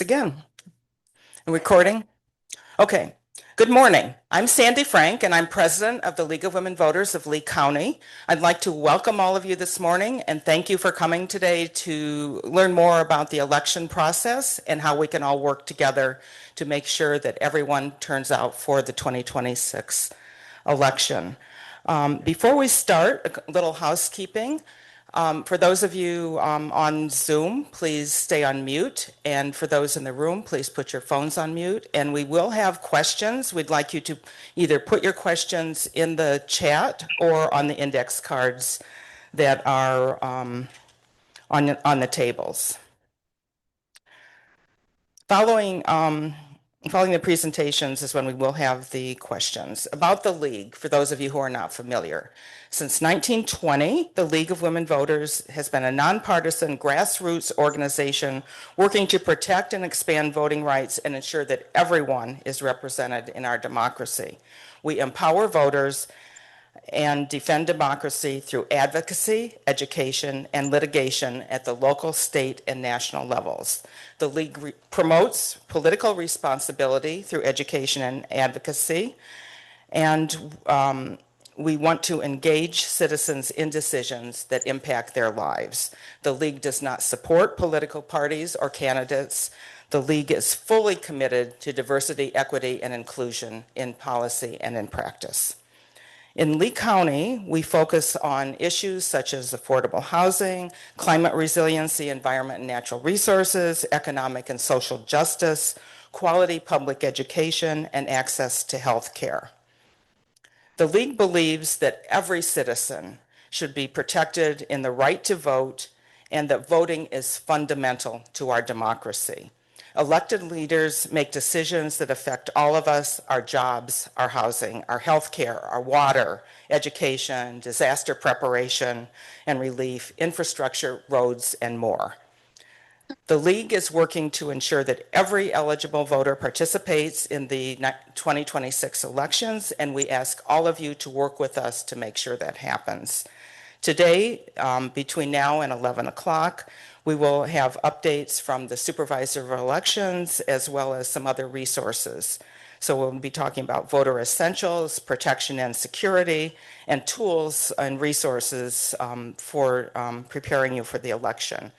Again. Recording? Okay. Good morning. I'm Sandy Frank, and I'm president of the League of Women Voters of Lee County. I'd like to welcome all of you this morning and thank you for coming today to learn more about the election process and how we can all work together to make sure that everyone turns out for the 2026 election. Before we start, a little housekeeping. For those of you on Zoom, please stay on mute. And for those in the room, please put your phones on mute. And we will have questions. We'd like you to either put your questions in the chat or on the index cards that are on the tables. Following the presentations is when we will have the questions. About the League, for those of you who are not familiar. Since 1920, the League of Women Voters has been a nonpartisan grassroots organization working to protect and expand voting rights and ensure that everyone is represented in our democracy. We empower voters and defend democracy through advocacy, education, and litigation at the local, state, and national levels. The League promotes political responsibility through education and advocacy, and we want to engage citizens in decisions that impact their lives. The League does not support political parties or candidates. The League is fully committed to diversity, equity, and inclusion in policy and in practice. In Lee County, we focus on issues such as affordable housing, climate resiliency, environment and natural resources, economic and social justice, quality public education, and access to health care. The League believes that every citizen should be protected in the right to vote and that voting is fundamental to our democracy. Elected leaders make decisions that affect all of us, our jobs, our housing, our health care, our water, education, disaster preparation and relief, infrastructure, roads, and more. The League is working to ensure that every eligible voter participates in the 2026 elections, and we ask all of you to work with us to make sure that happens. Today, between now and 11 o'clock, we will have updates from the Supervisor of Elections as well as some other resources. So we'll be talking about voter essentials, protection and security, and tools and resources for preparing you for the election.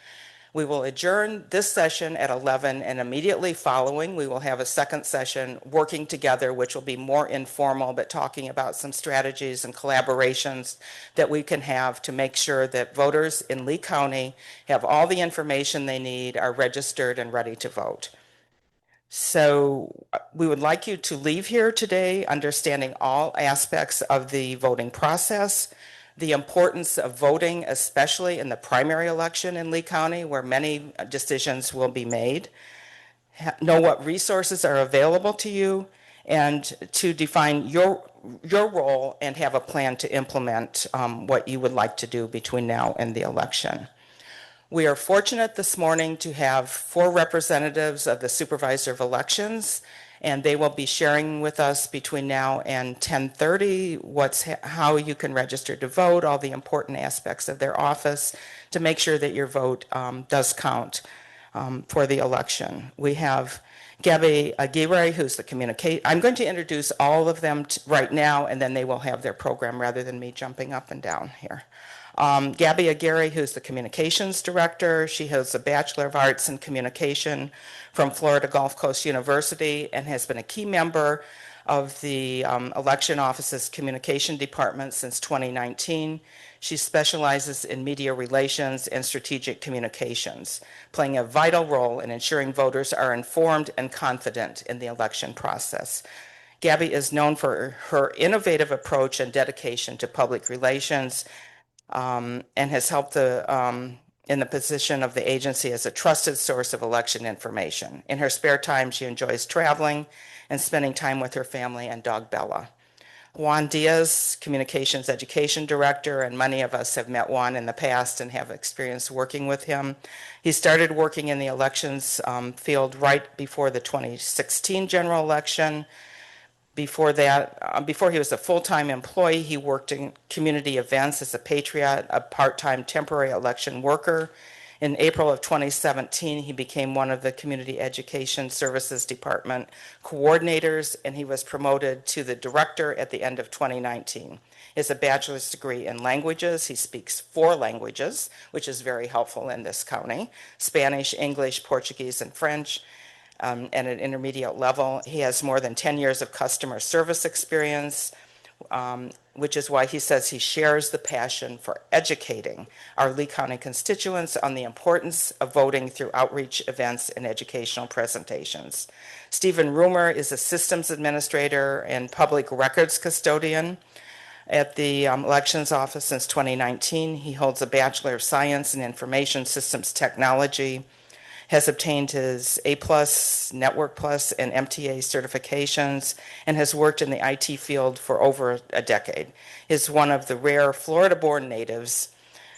We will adjourn this session at 11, and immediately following, we will have a second session working together, which will be more informal, but talking about some strategies and collaborations that we can have to make sure that voters in Lee County have all the information they need, are registered, and ready to vote. So we would like you to leave here today understanding all aspects of the voting process, the importance of voting, especially in the primary election in Lee County, where many decisions will be made. Know what resources are available to you, and to define your role and have a plan to implement what you would like to do between now and the election. We are fortunate this morning to have 4 representatives of the Supervisor of Elections, and they will be sharing with us between now and 10:30 how you can register to vote, all the important aspects of their office to make sure that your vote does count for the election. We have Gaby Aguirre, who's the communication. I'm going to introduce all of them right now, and then they will have their program rather than me jumping up and down here. Gaby Aguirre, who's the communications director. She has a Bachelor of Arts in Communication from Florida Gulf Coast University and has been a key member of the election office's communication department since 2019. She specializes in media relations and strategic communications, playing a vital role in ensuring voters are informed and confident in the election process. Gaby is known for her innovative approach and dedication to public relations, and has helped in the position of the agency as a trusted source of election information. In her spare time, she enjoys traveling and spending time with her family and dog Bella. Juan Diez, Communications Education Director, and many of us have met Juan in the past and have experience working with him. He started working in the elections field right before the 2016 general election. Before that, before he was a full-time employee, he worked in community events as a patriot, a part-time temporary election worker, In April of 2017, he became one of the Community Education Services Department coordinators, and he was promoted to the director at the end of 2019. He has a bachelor's degree in languages. He speaks 4 languages, which is very helpful in this county: Spanish, English, Portuguese, and French. At an intermediate level. He has more than 10 years of customer service experience, which is why he says he shares the passion for educating our Lee County constituents on the importance of voting through outreach events and educational presentations. Stephen Rumer is a systems administrator and public records custodian at the elections office since 2019. He holds a Bachelor of Science in Information Systems Technology, has obtained his A+, Network Plus, and MTA certifications, and has worked in the IT field for over a decade. He's one of the rare Florida-born natives.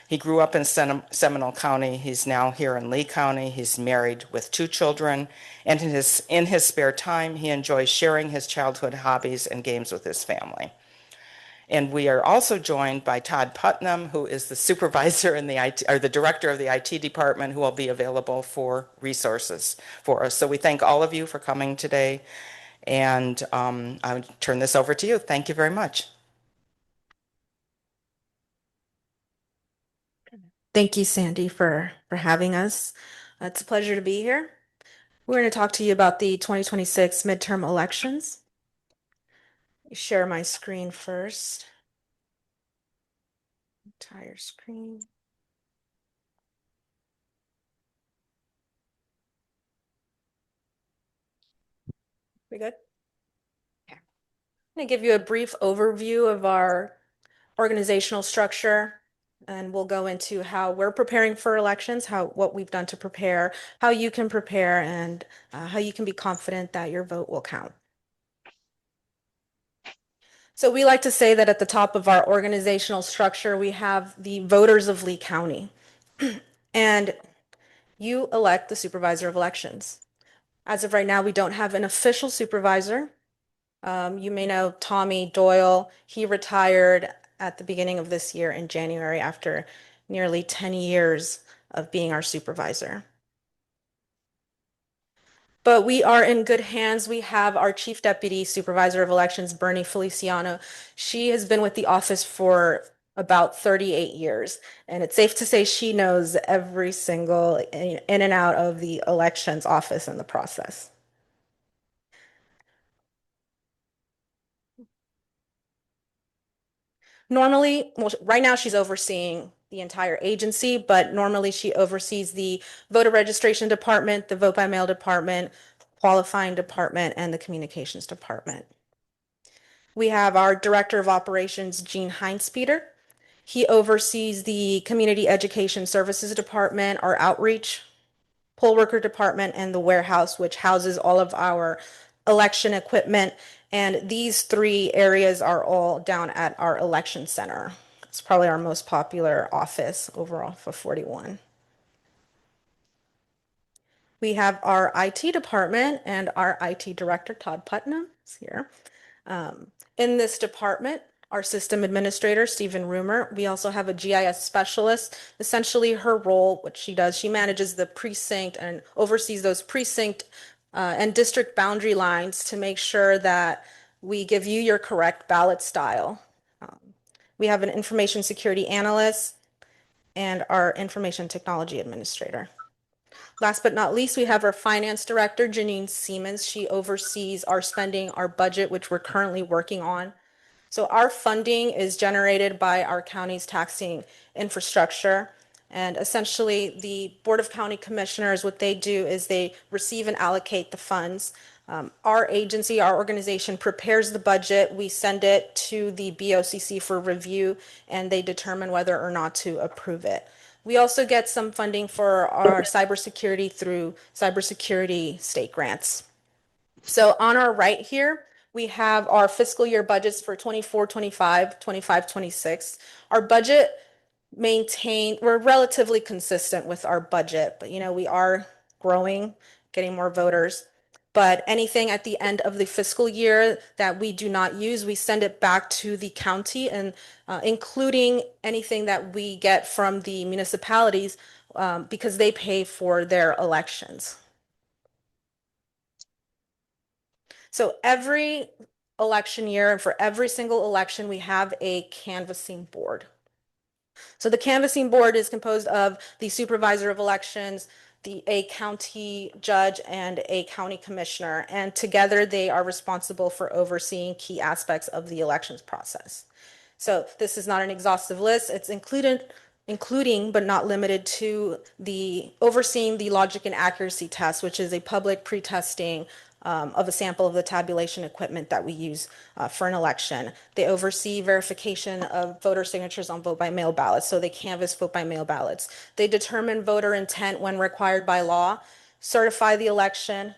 He grew up in Seminole County. He's now here in Lee County. He's married with 2 children, and in his spare time, he enjoys sharing his childhood hobbies and games with his family. And we are also joined by Todd Putnam, who is the supervisor in the IT, or the director of the IT department, who will be available for resources for us. So we thank all of you for coming today, and I'll turn this over to you. Thank you very much. Thank you, Sandy, for having us. It's a pleasure to be here. We're going to talk to you about the 2026 midterm elections. Share my screen first. Entire screen. We good? Okay. I'm going to give you a brief overview of our organizational structure, and we'll go into how we're preparing for elections, what we've done to prepare, how you can prepare, and how you can be confident that your vote will count. So we like to say that at the top of our organizational structure, we have the voters of Lee County. And you elect the supervisor of elections. As of right now, we don't have an official supervisor. You may know Tommy Doyle. He retired at the beginning of this year in January after nearly 10 years of being our supervisor. But we are in good hands. We have our Chief Deputy Supervisor of Elections, Bernie Feliciano. She has been with the office for about 38 years, and it's safe to say she knows every single in and out of the elections office and the process. Normally, well, right now she's overseeing the entire agency, but normally she oversees the voter registration department, the vote by mail department, qualifying department, and the communications department. We have our Director of Operations, Gene Heinzpeter. He oversees the Community Education Services Department, our outreach, poll worker department, and the warehouse, which houses all of our election equipment. And these 3 areas are all down at our election center. It's probably our most popular office overall for 41. We have our IT department, and our IT director, Todd Putnam, is here. In this department, our system administrator, Stephen Rumer. We also have a GIS specialist. Essentially, her role, what she does, she manages the precinct and oversees those precinct and district boundary lines to make sure that we give you your correct ballot style. We have an information security analyst and our information technology administrator. Last but not least, we have our finance director, Janine Siemens. She oversees our spending, our budget, which we're currently working on. So our funding is generated by our county's taxing infrastructure. And essentially, the Board of County Commissioners, what they do is they receive and allocate the funds. Our agency, our organization prepares the budget. We send it to the BOCC for review, and they determine whether or not to approve it. We also get some funding for our cybersecurity through cybersecurity state grants. So on our right here, we have our fiscal year budgets for 24, 25, 25, 26. Our budget we're relatively consistent with our budget, but we are growing, getting more voters. But anything at the end of the fiscal year that we do not use, we send it back to the county, and including anything that we get from the municipalities, because they pay for their elections. So every election year and for every single election, we have a canvassing board. So the canvassing board is composed of the supervisor of elections, a county judge, and a county commissioner. And together they are responsible for overseeing key aspects of the elections process. So this is not an exhaustive list. It's including but not limited to the overseeing the logic and accuracy test, which is a public pre-testing of a sample of the tabulation equipment that we use for an election. They oversee verification of voter signatures on vote by mail ballots, so they canvass vote by mail ballots. They determine voter intent when required by law, certify the election,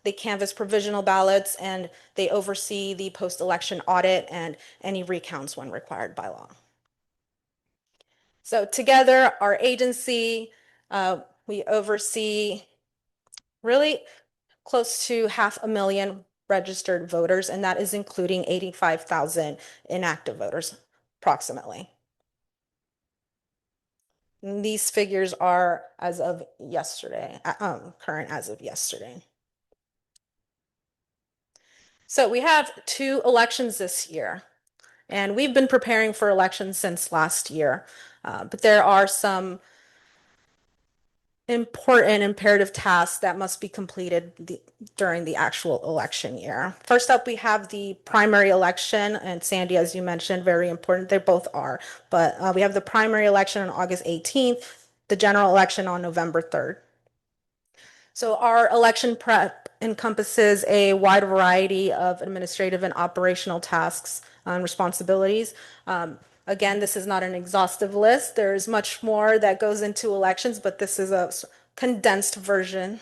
they canvass provisional ballots, and they oversee the post-election audit and any recounts when required by law. So together, our agency, we oversee really close to 500,000 registered voters, and that is including 85,000 inactive voters, approximately. And these figures are as of yesterday, current as of yesterday. So we have 2 elections this year, and we've been preparing for elections since last year, but there are some important imperative tasks that must be completed during the actual election year. First up, we have the primary election, and Sandy, as you mentioned, very important. They both are, but we have the primary election on August 18th, the general election on November 3rd. So our election prep encompasses a wide variety of administrative and operational tasks and responsibilities. Again, this is not an exhaustive list. There's much more that goes into elections, but this is a condensed version.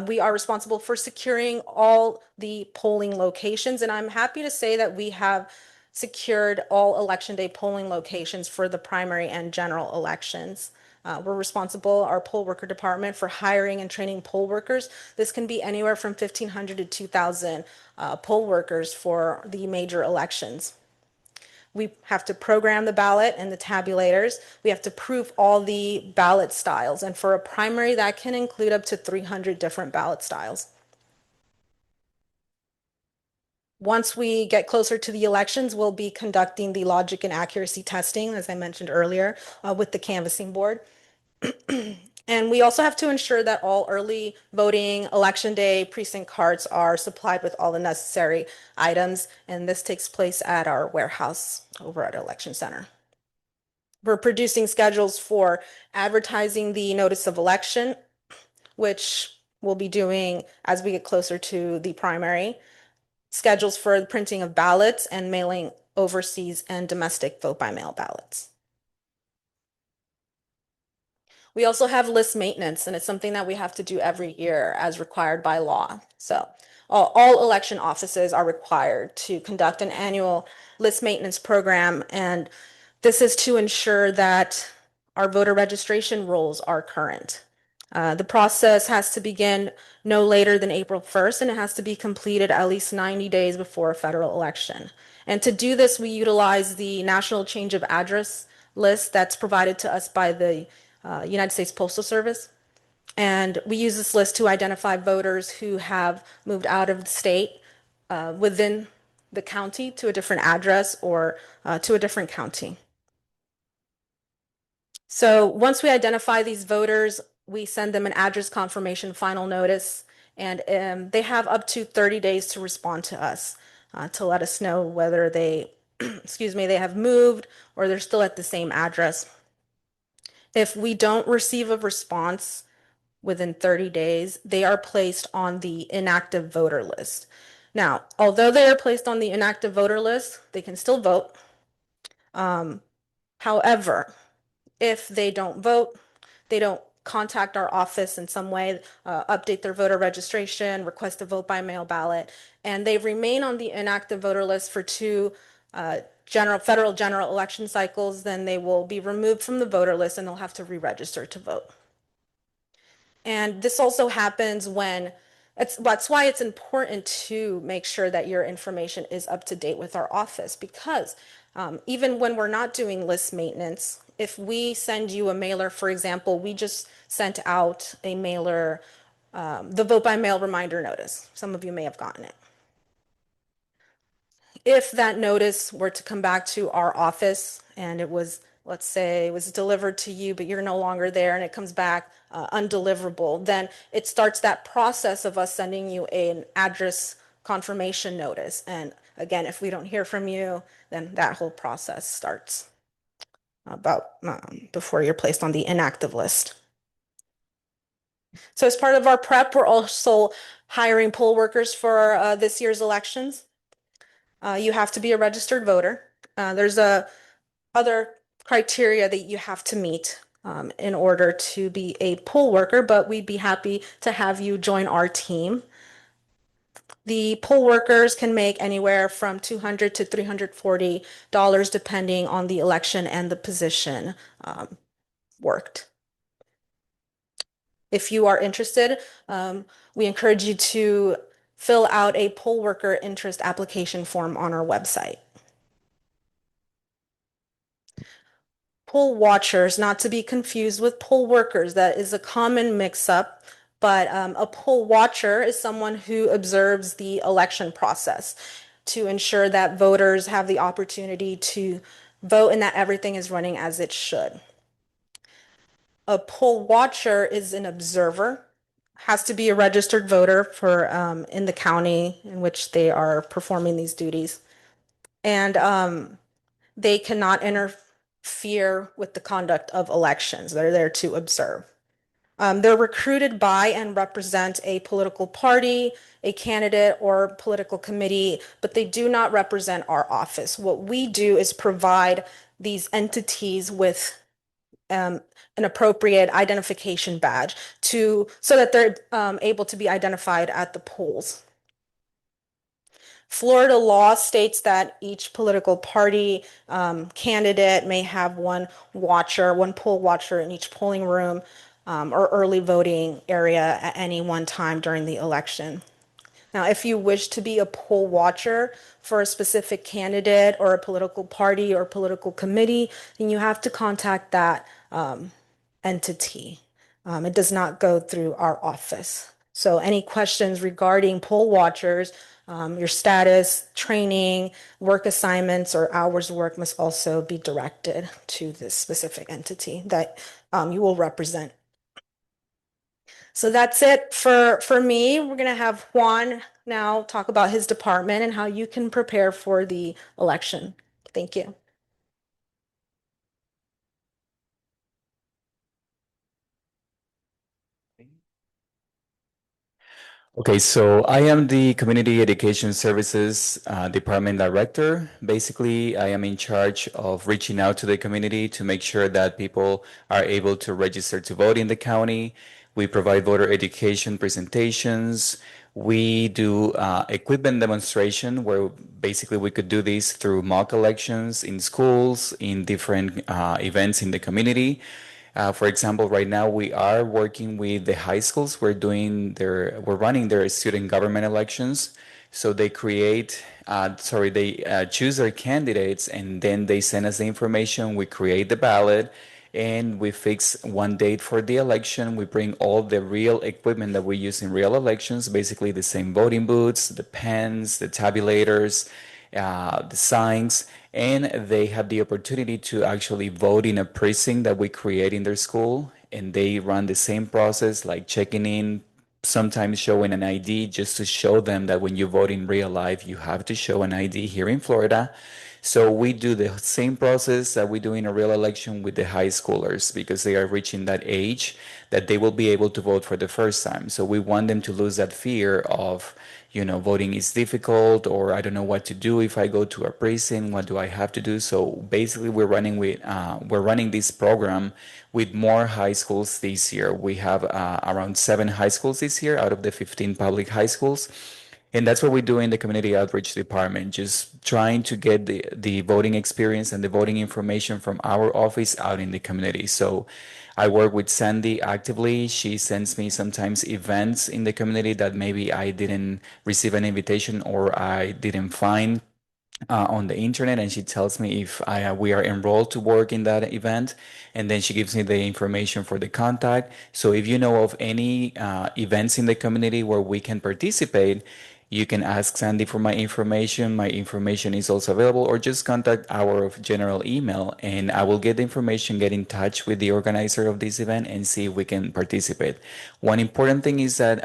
We are responsible for securing all the polling locations, and I'm happy to say that we have secured all election day polling locations for the primary and general elections. We're responsible, our poll worker department, for hiring and training poll workers. This can be anywhere from 1,500 to 2,000 poll workers for the major elections. We have to program the ballot and the tabulators. We have to proof all the ballot styles. And for a primary, that can include up to 300 different ballot styles. Once we get closer to the elections, we'll be conducting the logic and accuracy testing, as I mentioned earlier, with the canvassing board. And we also have to ensure that all early voting election day precinct cards are supplied with all the necessary items, and this takes place at our warehouse over at Election Center. We're producing schedules for advertising the notice of election, which we'll be doing as we get closer to the primary, schedules for the printing of ballots and mailing overseas and domestic vote by mail ballots. We also have list maintenance, and it's something that we have to do every year as required by law. So all election offices are required to conduct an annual list maintenance program, and this is to ensure that our voter registration rolls are current. The process has to begin no later than April 1st, and it has to be completed at least 90 days before a federal election. And to do this, we utilize the National Change of Address list that's provided to us by the United States Postal Service. And we use this list to identify voters who have moved out of the state within the county to a different address or to a different county. So once we identify these voters, we send them an address confirmation final notice, and they have up to 30 days to respond to us to let us know whether they, excuse me, they have moved or they're still at the same address. If we don't receive a response within 30 days, they are placed on the inactive voter list. Now, although they are placed on the inactive voter list, they can still vote. However, if they don't vote, they don't contact our office in some way, update their voter registration, request a vote by mail ballot, and they remain on the inactive voter list for 2 federal general election cycles, then they will be removed from the voter list and they'll have to re-register to vote. And this also happens when that's why it's important to make sure that your information is up to date with our office, because even when we're not doing list maintenance if we send you a mailer, for example, we just sent out a mailer, the vote by mail reminder notice. Some of you may have gotten it. If that notice were to come back to our office and it was, let's say, it was delivered to you, but you're no longer there and it comes back undeliverable, then it starts that process of us sending you an address confirmation notice. And again, if we don't hear from you, then that whole process starts about before you're placed on the inactive list. So as part of our prep, we're also hiring poll workers for this year's elections. You have to be a registered voter. There's other criteria that you have to meet in order to be a poll worker, but we'd be happy to have you join our team. The poll workers can make anywhere from $200 to $340 depending on the election and the position worked. If you are interested, we encourage you to fill out a poll worker interest application form on our website. Poll watchers, not to be confused with poll workers, that is a common mix-up, but a poll watcher is someone who observes the election process to ensure that voters have the opportunity to vote and that everything is running as it should. A poll watcher is an observer, has to be a registered voter for in the county in which they are performing these duties. And they cannot interfere with the conduct of elections. They're there to observe. They're recruited by and represent a political party, a candidate, or political committee, but they do not represent our office. What we do is provide these entities with an appropriate identification badge so that they're able to be identified at the polls. Florida law states that each political party candidate may have one poll watcher in each polling room or early voting area at any one time during the election. Now, if you wish to be a poll watcher for a specific candidate or a political party or political committee, then you have to contact that entity. It does not go through our office. So any questions regarding poll watchers, your status, training, work assignments, or hours work must also be directed to this specific entity that you will represent. So that's it for me. We're going to have Juan now talk about his department and how you can prepare for the election. Thank you. Okay, so I am the Community Education Services Department Director. Basically, I am in charge of reaching out to the community to make sure that people are able to register to vote in the county. We provide voter education presentations. We do equipment demonstration where basically we could do this through mock elections in schools, in different events in the community. For example, right now we are working with the high schools. We're running their student government elections. So they choose their candidates and then they send us the information. We create the ballot and we fix one date for the election. We bring all the real equipment that we use in real elections, basically the same voting booths, the pens, the tabulators, the signs, and they have the opportunity to actually vote in a precinct that we create in their school. And they run the same process, like checking in, sometimes showing an ID, just to show them that when you vote in real life, you have to show an ID here in Florida. So we do the same process that we do in a real election with the high schoolers because they are reaching that age that they will be able to vote for the first time. So we want them to lose that fear of, voting is difficult, or I don't know what to do if I go to a precinct. What do I have to do? So basically, we're running this program with more high schools this year. We have around 7 high schools this year out of the 15 public high schools. And that's what we do in the community outreach department, just trying to get the voting experience and the voting information from our office out in the community. So I work with Sandy actively. She sends me sometimes events in the community that maybe I didn't receive an invitation or I didn't find. on the internet, and she tells me if we are enrolled to work in that event, and then she gives me the information for the contact. So if you know of any events in the community where we can participate, you can ask Sandy for my information. My information is also available, or just contact our general email, and I will get the information, get in touch with the organizer of this event, and see if we can participate. One important thing is that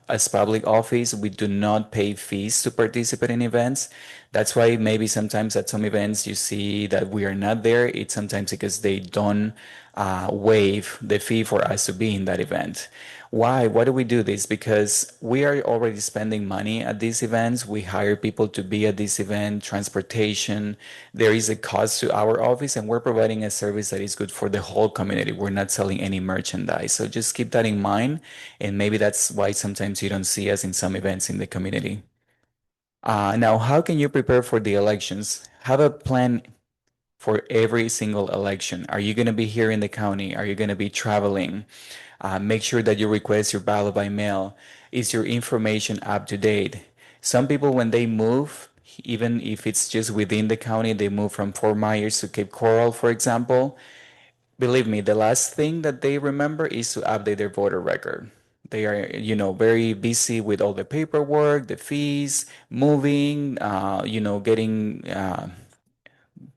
as public office, we do not pay fees to participate in events. That's why maybe sometimes at some events you see that we are not there. It's sometimes because they don't waive the fee for us to be in that event. Why? Why do we do this? Because we are already spending money at these events. We hire people to be at this event, transportation. There is a cost to our office, and we're providing a service that is good for the whole community. We're not selling any merchandise. So just keep that in mind. And maybe that's why sometimes you don't see us in some events in the community. Now, how can you prepare for the elections? Have a plan for every single election. Are you going to be here in the county? Are you going to be traveling? Make sure that you request your ballot by mail. Is your information up to date? Some people, when they move, even if it's just within the county, they move from Fort Myers to Cape Coral, for example. Believe me, the last thing that they remember is to update their voter record. They are, very busy with all the paperwork, the fees, moving, getting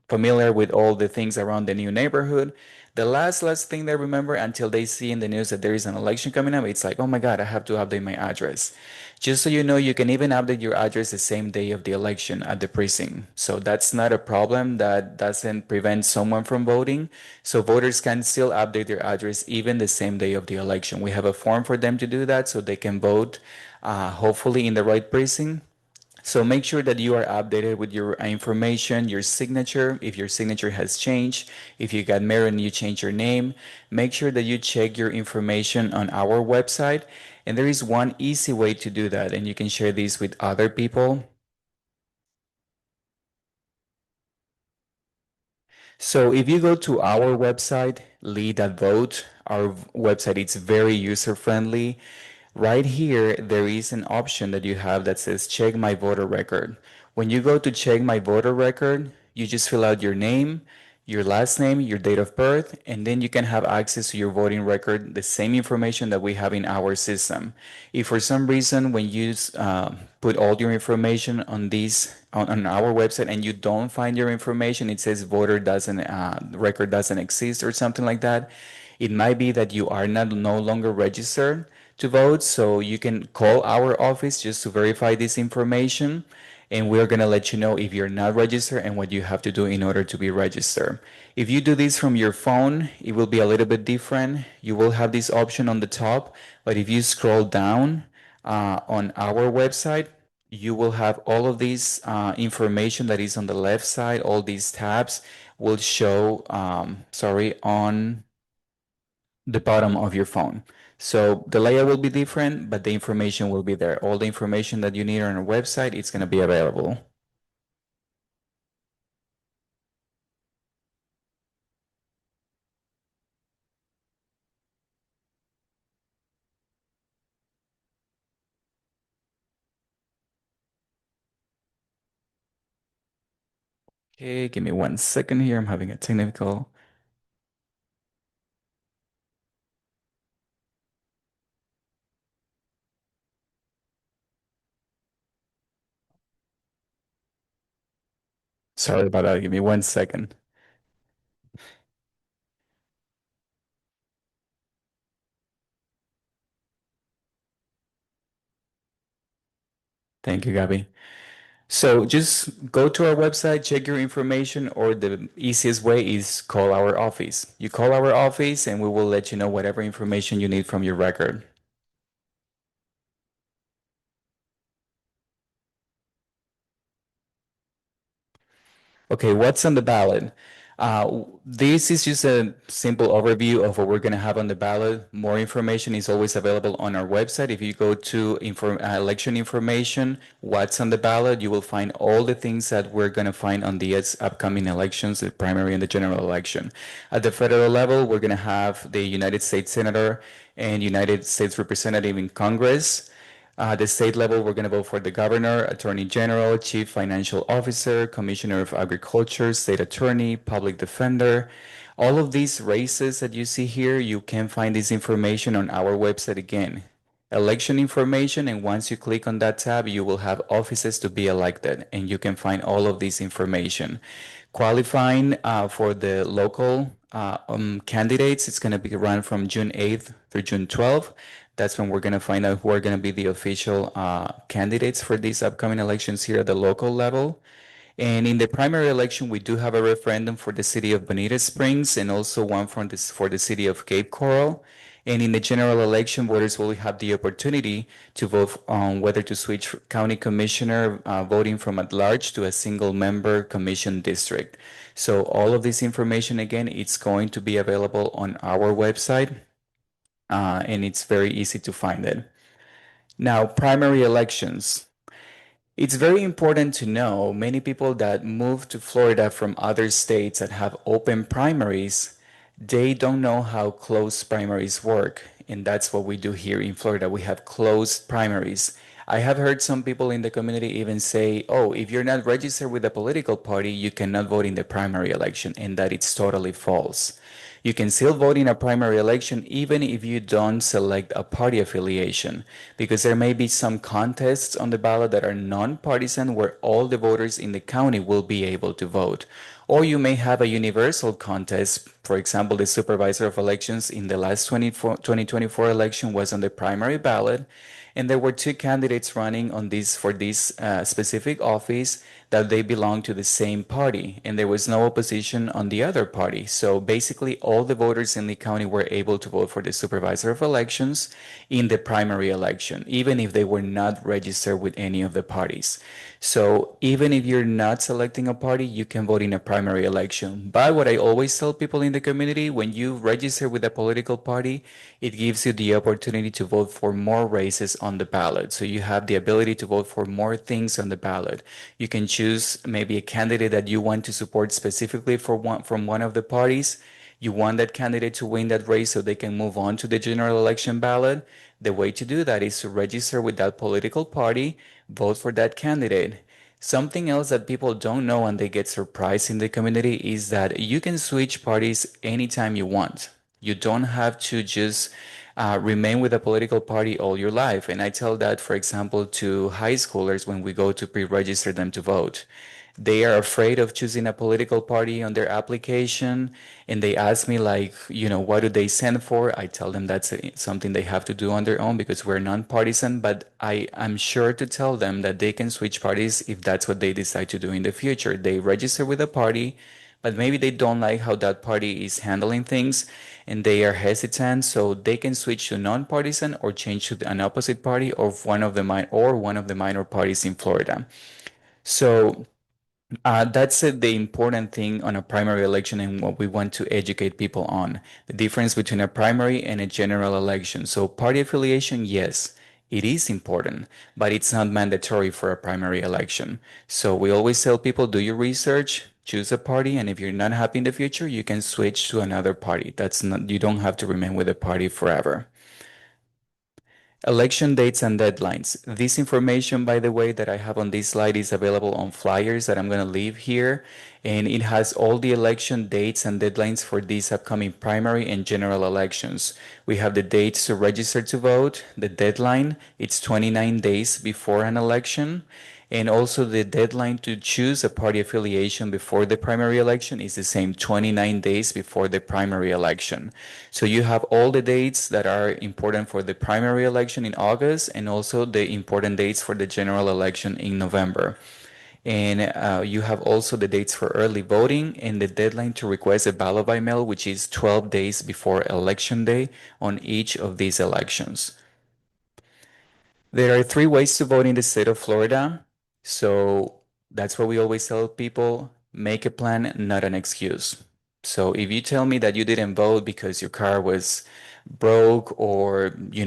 familiar with all the things around the new neighborhood. The last thing they remember until they see in the news that there is an election coming up, it's like, oh my God, I have to update my address. Just so you know, you can even update your address the same day of the election at the precinct. So that's not a problem. That doesn't prevent someone from voting. So voters can still update their address even the same day of the election. We have a form for them to do that so they can vote, hopefully in the right precinct. So make sure that you are updated with your information, your signature, if your signature has changed, if you got married and you changed your name, make sure that you check your information on our website. And there is one easy way to do that, and you can share this with other people. So if you go to our website, lead.vote, our website, it's very user-friendly. Right here, there is an option that you have that says check my voter record. When you go to check my voter record, you just fill out your name, your last name, your date of birth, and then you can have access to your voting record, the same information that we have in our system. If for some reason when you put all your information on on our website and you don't find your information, it says voter doesn't record doesn't exist or something like that, it might be that you are no longer registered to vote. So you can call our office just to verify this information, and we're going to let you know if you're not registered and what you have to do in order to be registered. If you do this from your phone, it will be a little bit different. You will have this option on the top, but if you scroll down on our website, you will have all of this information that is on the left side. All these tabs will show, on the bottom of your phone. So the layout will be different, but the information will be there. All the information that you need on our website, it's going to be available. Okay, give me 1 second here. I'm having a technical. Sorry about that. Give me 1 second. Thank you, Gaby. So just go to our website, check your information, or the easiest way is call our office. You call our office and we will let you know whatever information you need from your record. Okay, what's on the ballot? This is just a simple overview of what we're going to have on the ballot. More information is always available on our website. If you go to election information, what's on the ballot, you will find all the things that we're going to find on the upcoming elections, the primary and the general election. At the federal level, we're going to have the United States Senator and United States Representative in Congress. The state level, we're going to vote for the governor, attorney general, chief financial officer, commissioner of agriculture, state attorney, public defender. All of these races that you see here, you can find this information on our website again. Election information, and once you click on that tab, you will have offices to be elected, and you can find all of this information. Qualifying for the local candidates, it's going to be run from June 8th through June 12th. That's when we're going to find out who are going to be the official candidates for these upcoming elections here at the local level. And in the primary election, we do have a referendum for the city of Bonita Springs and also one for the city of Cape Coral. And in the general election, voters will have the opportunity to vote on whether to switch county commissioner voting from at large to a single member commission district. So all of this information, again, it's going to be available on our website, and it's very easy to find it. Now, primary elections. It's very important to know many people that move to Florida from other states that have open primaries, they don't know how closed primaries work. And that's what we do here in Florida. We have closed primaries. I have heard some people in the community even say, oh, if you're not registered with a political party, you cannot vote in the primary election, and that it's totally false. You can still vote in a primary election even if you don't select a party affiliation, because there may be some contests on the ballot that are nonpartisan where all the voters in the county will be able to vote. Or you may have a universal contest. For example, the supervisor of elections in the last 2024 election was on the primary ballot, and there were two candidates running on this for this specific office that they belonged to the same party, and there was no opposition on the other party. So basically, all the voters in the county were able to vote for the supervisor of elections in the primary election, even if they were not registered with any of the parties. So even if you're not selecting a party, you can vote in a primary election. But what I always tell people in the community, when you register with a political party, it gives you the opportunity to vote for more races on the ballot. So you have the ability to vote for more things on the ballot. You can choose maybe a candidate that you want to support specifically from one of the parties. You want that candidate to win that race so they can move on to the general election ballot. The way to do that is to register with that political party, vote for that candidate. Something else that people don't know and they get surprised in the community is that you can switch parties anytime you want. You don't have to just remain with a political party all your life. And I tell that, for example, to high schoolers when we go to pre-register them to vote. They are afraid of choosing a political party on their application, and they ask me like, what do they send for? I tell them that's something they have to do on their own because we're nonpartisan, but I'm sure to tell them that they can switch parties if that's what they decide to do in the future. They register with a party, but maybe they don't like how that party is handling things and they are hesitant, so they can switch to nonpartisan or change to an opposite party or one of the minor parties in Florida. So that's the important thing on a primary election and what we want to educate people on. The difference between a primary and a general election. So party affiliation, yes, it is important, but it's not mandatory for a primary election. So we always tell people, do your research, choose a party, and if you're not happy in the future, you can switch to another party. You don't have to remain with a party forever. Election dates and deadlines. This information, by the way, that I have on this slide is available on flyers that I'm going to leave here. And it has all the election dates and deadlines for these upcoming primary and general elections. We have the dates to register to vote, the deadline, it's 29 days before an election. And also the deadline to choose a party affiliation before the primary election is the same, 29 days before the primary election. So you have all the dates that are important for the primary election in August and also the important dates for the general election in November. And you have also the dates for early voting and the deadline to request a ballot by mail, which is 12 days before election day on each of these elections. There are 3 ways to vote in the state of Florida. So that's what we always tell people, make a plan, not an excuse. So if you tell me that you didn't vote because your car was broke or, you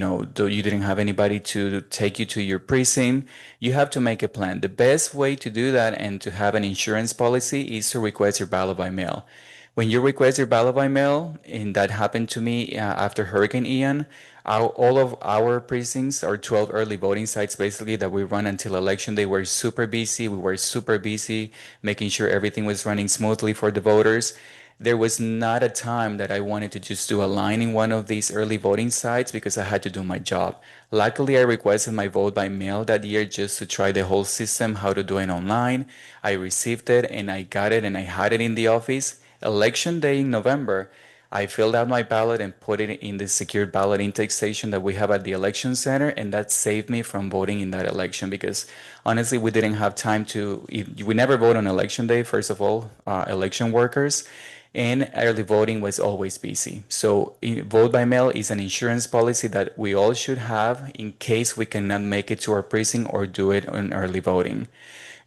didn't have anybody to take you to your precinct, you have to make a plan. The best way to do that and to have an insurance policy is to request your ballot by mail. When you request your ballot by mail, and that happened to me after Hurricane Ian, All of our precincts, our 12 early voting sites basically that we run until election day, were super busy. We were super busy making sure everything was running smoothly for the voters. There was not a time that I wanted to just do a line in one of these early voting sites because I had to do my job. Luckily, I requested my vote by mail that year just to try the whole system, how to do it online. I received it and I got it and I had it in the office. Election day in November, I filled out my ballot and put it in the secure ballot intake station that we have at the election center, and that saved me from voting in that election because honestly, we didn't have time to. We never vote on election day, first of all, election workers, and early voting was always busy. So, vote by mail is an insurance policy that we all should have in case we cannot make it to our precinct or do it on early voting.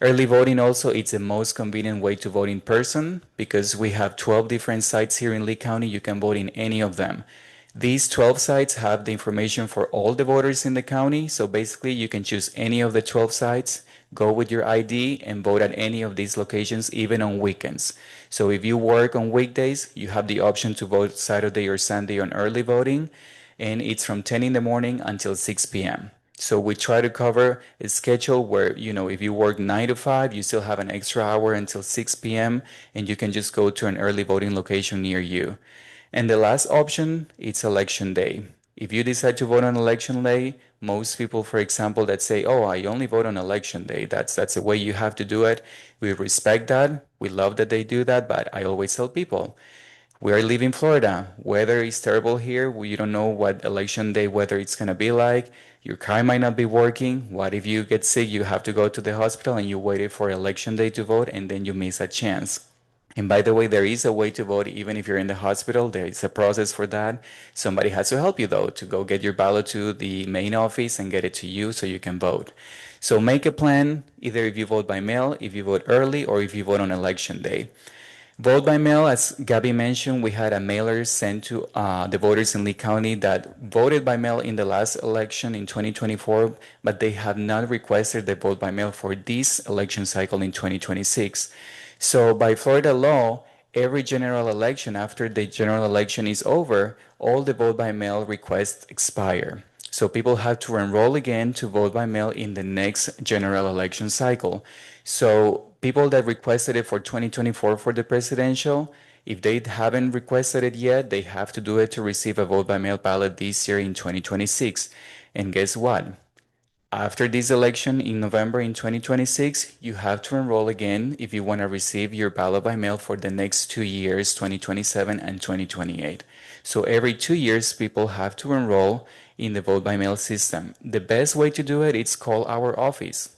Early voting also, it's the most convenient way to vote in person because we have 12 different sites here in Lee County. You can vote in any of them. These 12 sites have the information for all the voters in the county. So basically, you can choose any of the 12 sites, go with your ID, and vote at any of these locations, even on weekends. So if you work on weekdays, you have the option to vote Saturday or Sunday on early voting, and it's from 10 in the morning until 6 p.m. So we try to cover a schedule where, if you work 9 to 5, you still have an extra hour until 6 p.m. and you can just go to an early voting location near you. And the last option, it's election day. If you decide to vote on election day, most people, for example, that say, oh, I only vote on election day, that's the way you have to do it. We respect that. We love that they do that, but I always tell people, we are living in Florida. Weather is terrible here. You don't know what election day weather it's going to be like. Your car might not be working. What if you get sick? You have to go to the hospital and you waited for election day to vote and then you miss a chance. And by the way, there is a way to vote even if you're in the hospital. There is a process for that. Somebody has to help you though to go get your ballot to the main office and get it to you so you can vote. So make a plan, either if you vote by mail, if you vote early, or if you vote on election day. Vote by mail, as Gaby mentioned, we had a mailer sent to the voters in Lee County that voted by mail in the last election in 2024, but they have not requested the vote by mail for this election cycle in 2026. So by Florida law, every general election, after the general election is over, all the vote by mail requests expire. So people have to enroll again to vote by mail in the next general election cycle. So people that requested it for 2024 for the presidential, if they haven't requested it yet, they have to do it to receive a vote by mail ballot this year in 2026. And guess what? After this election in November in 2026, you have to enroll again if you want to receive your ballot by mail for the next 2 years, 2027 and 2028. So every 2 years, people have to enroll in the vote by mail system. The best way to do it is call our office.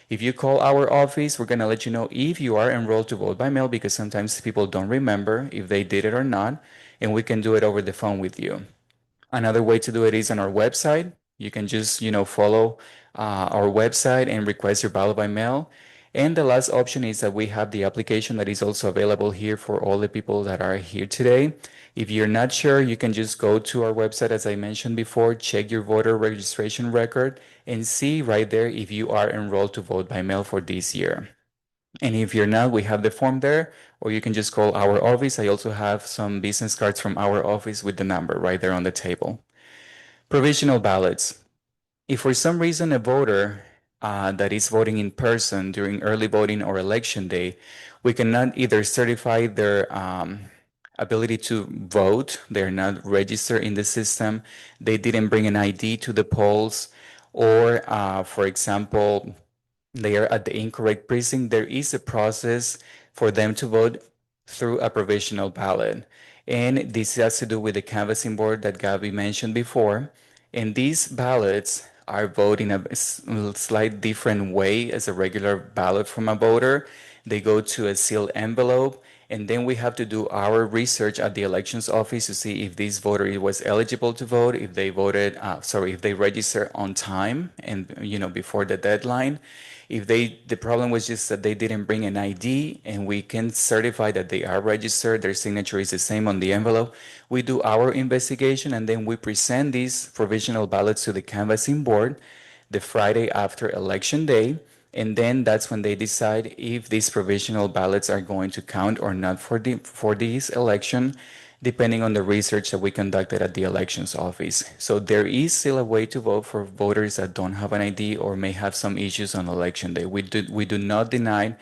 If you call our office, we're going to let you know if you are enrolled to vote by mail because sometimes people don't remember if they did it or not, and we can do it over the phone with you. Another way to do it is on our website. You can just, follow our website and request your ballot by mail. And the last option is that we have the application that is also available here for all the people that are here today. If you're not sure, you can just go to our website, as I mentioned before, check your voter registration record, and see right there if you are enrolled to vote by mail for this year. And if you're not, we have the form there, or you can just call our office. I also have some business cards from our office with the number right there on the table. Provisional ballots. If for some reason a voter that is voting in person during early voting or election day, we cannot either certify their ability to vote, they're not registered in the system, they didn't bring an ID to the polls, or for example, they are at the incorrect precinct, there is a process for them to vote through a provisional ballot. And this has to do with the canvassing board that Gaby mentioned before. And these ballots are voted in a slight different way as a regular ballot from a voter. They go to a sealed envelope, and then we have to do our research at the elections office to see if this voter was eligible to vote, if they voted, if they registered on time and before the deadline. If the problem was just that they didn't bring an ID and we can certify that they are registered, their signature is the same on the envelope, we do our investigation and then we present these provisional ballots to the canvassing board the Friday after election day. And then that's when they decide if these provisional ballots are going to count or not for this election. depending on the research that we conducted at the elections office. So there is still a way to vote for voters that don't have an ID or may have some issues on election day. We do not deny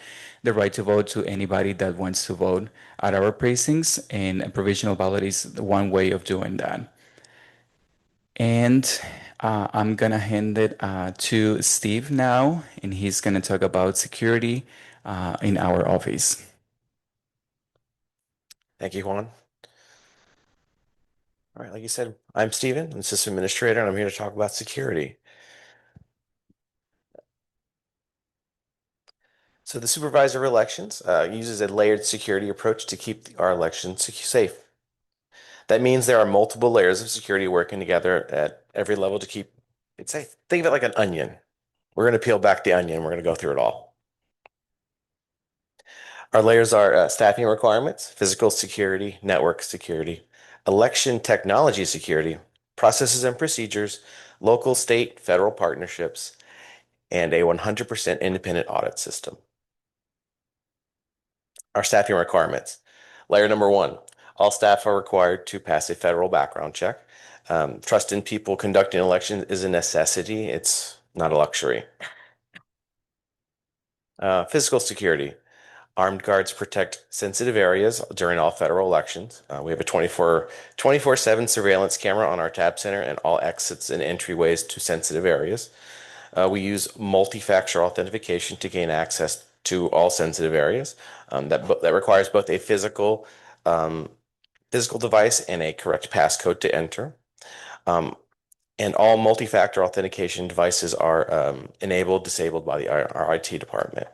the right to vote to anybody that wants to vote at our precincts, and a provisional ballot is one way of doing that. And I'm gonna hand it to Steve now, and he's gonna talk about security in our office. Thank you, Juan. All right, like you said, I'm Steven, I'm System Administrator, and I'm here to talk about security. So the Supervisor of Elections uses a layered security approach to keep our elections safe. That means there are multiple layers of security working together at every level to keep it safe. Think of it like an onion. We're going to peel back the onion. We're going to go through it all. Our layers are staffing requirements, physical security, network security, election technology security, processes and procedures, local, state, federal partnerships, and a 100% independent audit system. Our staffing requirements. Layer number 1, all staff are required to pass a federal background check. Trust in people conducting elections is a necessity. It's not a luxury. Physical security. Armed guards protect sensitive areas during all federal elections. We have a 24/7 surveillance camera on our tab center and all exits and entryways to sensitive areas. We use multi-factor authentication to gain access to all sensitive areas. That requires both a physical device and a correct passcode to enter. And all multi-factor authentication devices are enabled, disabled by our IT department.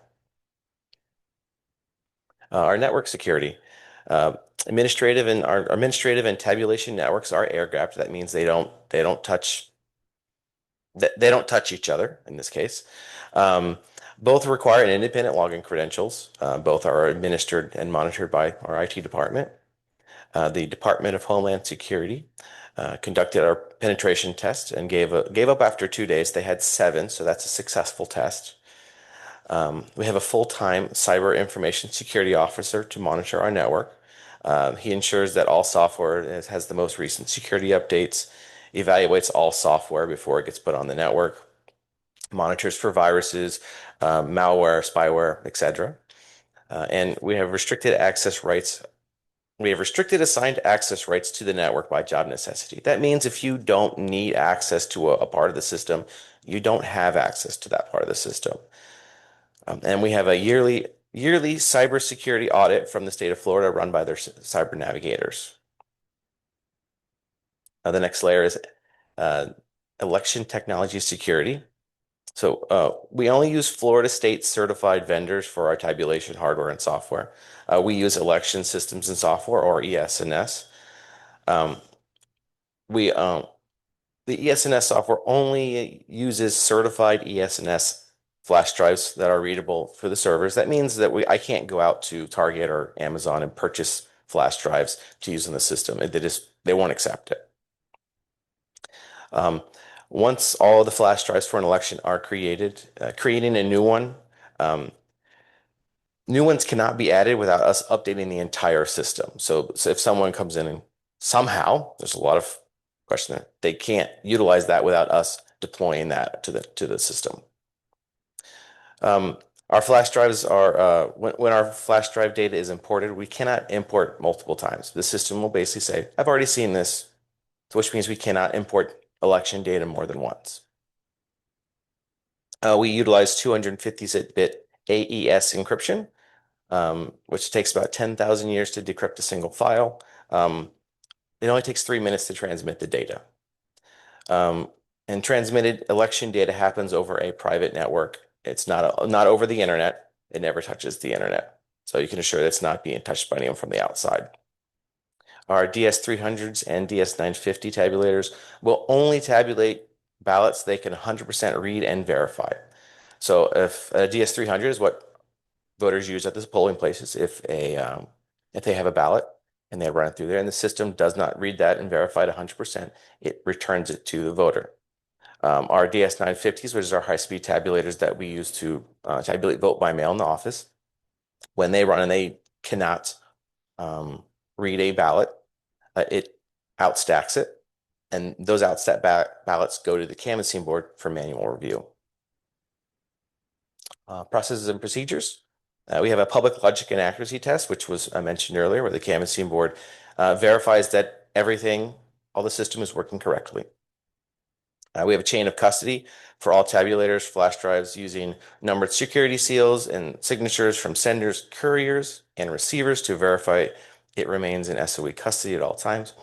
Our network security. Administrative and tabulation networks are air-gapped. That means they don't touch each other in this case. Both require an independent login credentials. Both are administered and monitored by our IT department. The Department of Homeland Security conducted our penetration test and gave up after 2 days. They had 7, so that's a successful test. We have a full-time cyber information security officer to monitor our network. He ensures that all software has the most recent security updates, evaluates all software before it gets put on the network, monitors for viruses, malware, spyware, etc. And we have restricted access rights. We have restricted assigned access rights to the network by job necessity. That means if you don't need access to a part of the system, you don't have access to that part of the system. And we have a yearly cybersecurity audit from the state of Florida run by their cyber navigators. The next layer is election technology security. So we only use Florida state certified vendors for our tabulation hardware and software. We use election systems and software, or ES&S. The ES&S software only uses certified ES&S flash drives that are readable for the servers. That means that I can't go out to Target or Amazon and purchase flash drives to use in the system. They won't accept it. Once all of the flash drives for an election are created, creating a new one, new ones cannot be added without us updating the entire system. So if someone comes in and somehow, there's a lot of question there, they can't utilize that without us deploying that to the system. Our flash drives are, when our flash drive data is imported, we cannot import multiple times. The system will basically say, I've already seen this, which means we cannot import election data more than once. We utilize 256-bit AES encryption, which takes about 10,000 years to decrypt a single file. It only takes 3 minutes to transmit the data. And transmitted election data happens over a private network. It's not over the internet. It never touches the internet. So you can assure that it's not being touched by anyone from the outside. Our DS300s and DS950 tabulators will only tabulate ballots they can 100% read and verify. So if a DS300 is what voters use at the polling places, if they have a ballot and they run it through there and the system does not read that and verify it 100%, it returns it to the voter. Our DS950s, which is our high-speed tabulators that we use to tabulate vote by mail in the office, when they run and they cannot read a ballot, it outstacks it, and those outstack ballots go to the canvassing board for manual review. Processes and procedures. We have a public logic and accuracy test, which was mentioned earlier, where the canvassing board verifies that all the system is working correctly. We have a chain of custody for all tabulators, flash drives using numbered security seals and signatures from senders, couriers, and receivers to verify it remains in SOE custody at all times.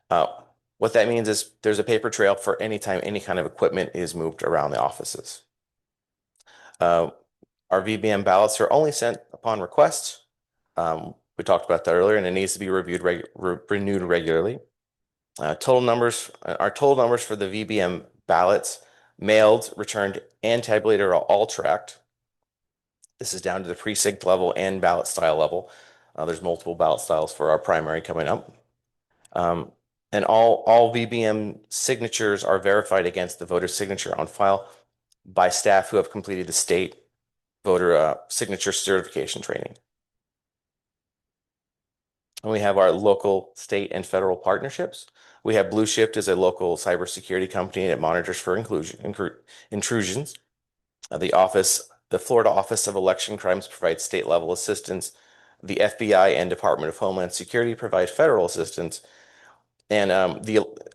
What that means is there's a paper trail for any time any kind of equipment is moved around the offices. Our VBM ballots are only sent upon request. We talked about that earlier, and it needs to be renewed regularly. Our total numbers for the VBM ballots mailed, returned, and tabulated are all tracked. This is down to the precinct level and ballot style level. There's multiple ballot styles for our primary coming up. And all VBM signatures are verified against the voter signature on file by staff who have completed the state voter signature certification training. And we have our local, state, and federal partnerships. We have Blue Shift as a local cybersecurity company that monitors for intrusions. The Florida Office of Election Crimes provides state-level assistance. The FBI and Department of Homeland Security provide federal assistance. And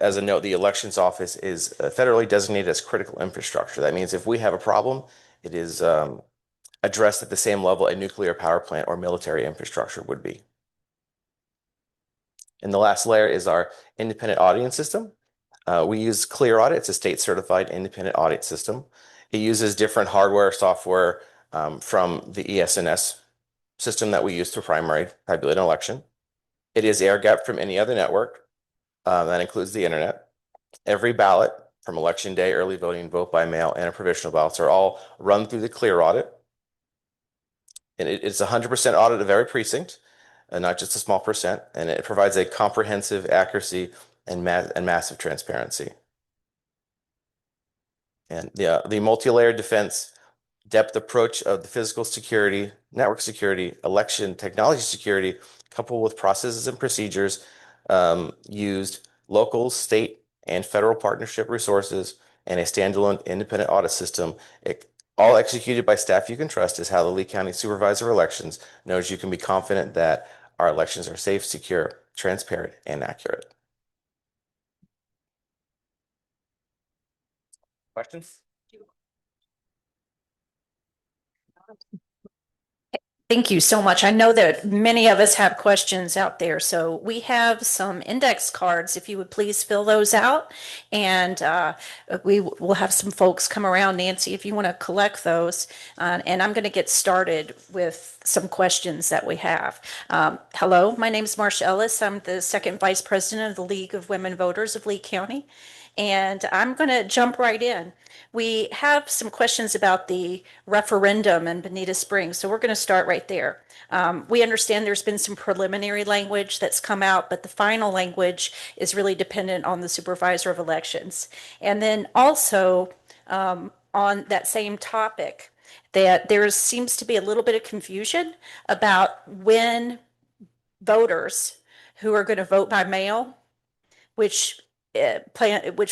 as a note, the Elections Office is federally designated as critical infrastructure. That means if we have a problem, it is addressed at the same level a nuclear power plant or military infrastructure would be. And the last layer is our independent auditing system. We use Clear Audit. It's a state-certified independent audit system. It uses different hardware, software from the ES&S system that we use to primary tabulate an election. It is air-gapped from any other network. That includes the internet. Every ballot from election day, early voting, vote by mail, and provisional ballots are all run through the Clear Audit. And it's 100% audit of every precinct, and not just a small percent. And it provides a comprehensive accuracy and massive transparency. And the multi-layered defense depth approach of the physical security, network security, election technology security, coupled with processes and procedures used local, state, and federal partnership resources, and a standalone independent audit system, all executed by staff you can trust, is how the Lee County Supervisor of Elections knows you can be confident that our elections are safe, secure, transparent, and accurate. Questions? Thank you so much. I know that many of us have questions out there, so we have some index cards. If you would please fill those out, and we will have some folks come around. Nancy, if you want to collect those, and I'm going to get started with some questions that we have. Hello, my name is Marcia Ellis. I'm the second vice president of the League of Women Voters of Lee County, and I'm going to jump right in. We have some questions about the referendum in Bonita Springs, so we're going to start right there. We understand there's been some preliminary language that's come out, but the final language is really dependent on the supervisor of elections. And then also on that same topic, that there seems to be a little bit of confusion about when voters who are going to vote by mail, which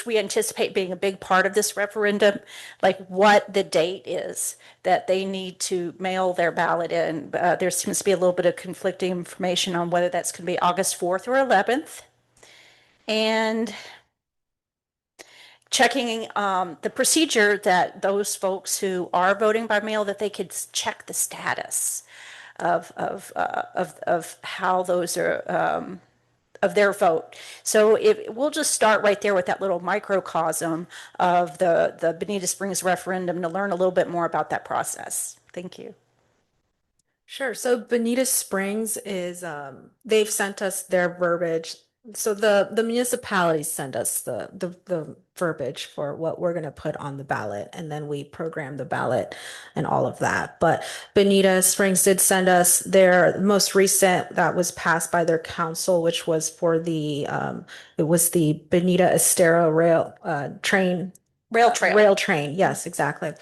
we anticipate being a big part of this referendum, like what the date is that they need to mail their ballot in. There seems to be a little bit of conflicting information on whether that's going to be August 4th or 11th. And checking the procedure that those folks who are voting by mail, that they could check the status of how those are of their vote. So we'll just start right there with that little microcosm of the Bonita Springs referendum to learn a little bit more about that process. Thank you. Sure. So Bonita Springs is, they've sent us their verbiage. So the municipalities send us the verbiage for what we're going to put on the ballot, and then we program the ballot and all of that. But Bonita Springs did send us their most recent that was passed by their council, which was for it was the Bonita Estero rail train. Yes, exactly.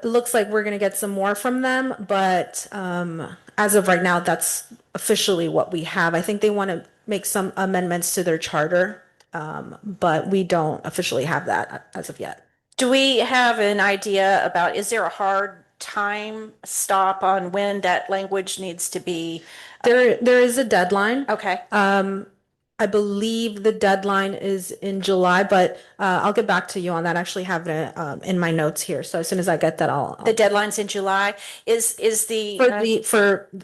Looks like we're going to get some more from them, but as of right now, that's officially what we have. I think they want to make some amendments to their charter, but we don't officially have that as of yet. Do we have an idea about, is there a hard time stop on when that language needs to be? There is a deadline. Okay. I believe the deadline is in July, but I'll get back to you on that. I actually have it in my notes here. So as soon as I get that, The deadline's in July. Is the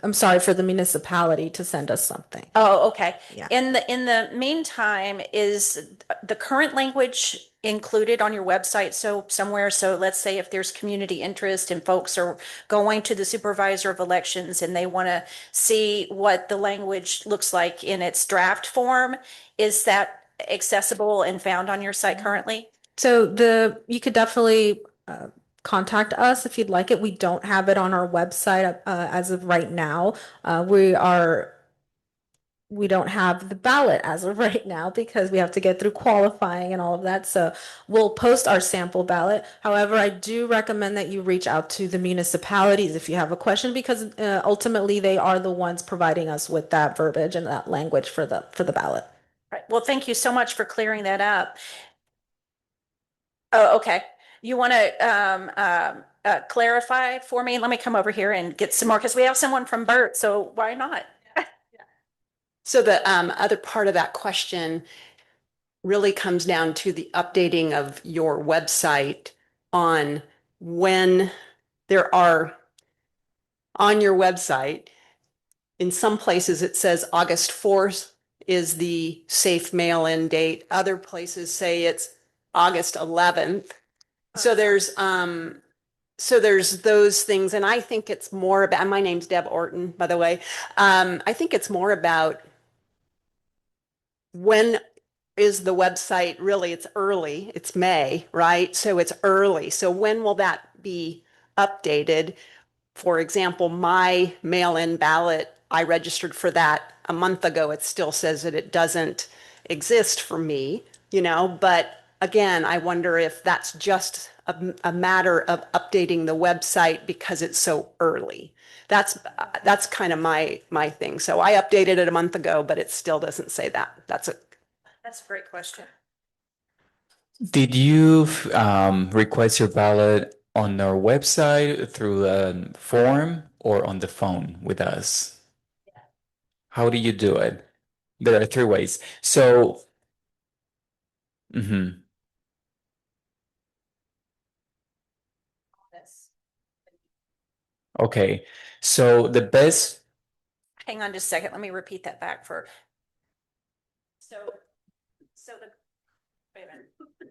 I'm sorry, for the municipality to send us something. Oh, okay. Yeah. In the meantime, is the current language included on your website so somewhere? So let's say if there's community interest and folks are going to the supervisor of elections and they want to see what the language looks like in its draft form, is that accessible and found on your site currently? So you could definitely contact us if you'd like it. We don't have it on our website as of right now. We don't have the ballot as of right now because we have to get through qualifying and all of that. So we'll post our sample ballot. However, I do recommend that you reach out to the municipalities if you have a question, because ultimately they are the ones providing us with that verbiage and that language for the ballot. Right. Well, thank you so much for clearing that up. Oh, okay. You want to clarify for me? Let me come over here and get some more because we have someone from Burt, so why not? So the other part of that question really comes down to the updating of your website on when there are on your website. In some places, it says August 4th is the safe mail-in date. Other places say it's August 11th. So there's those things. And I think it's more about, my name's Deb Orton, by the way. I think it's more about when is the website really, it's early, it's May, right? So it's early. So when will that be updated? For example, my mail-in ballot, I registered for that a month ago. It still says that it doesn't exist for me, but again, I wonder if that's just a matter of updating the website because it's so early. That's kind of my thing. So I updated it a month ago, but it still doesn't say that. That's a great question. Did you request your ballot on our website through a form or on the phone with us? How do you do it? There are three ways. So, okay. So the best. Hang on just a second. Let me repeat that back for.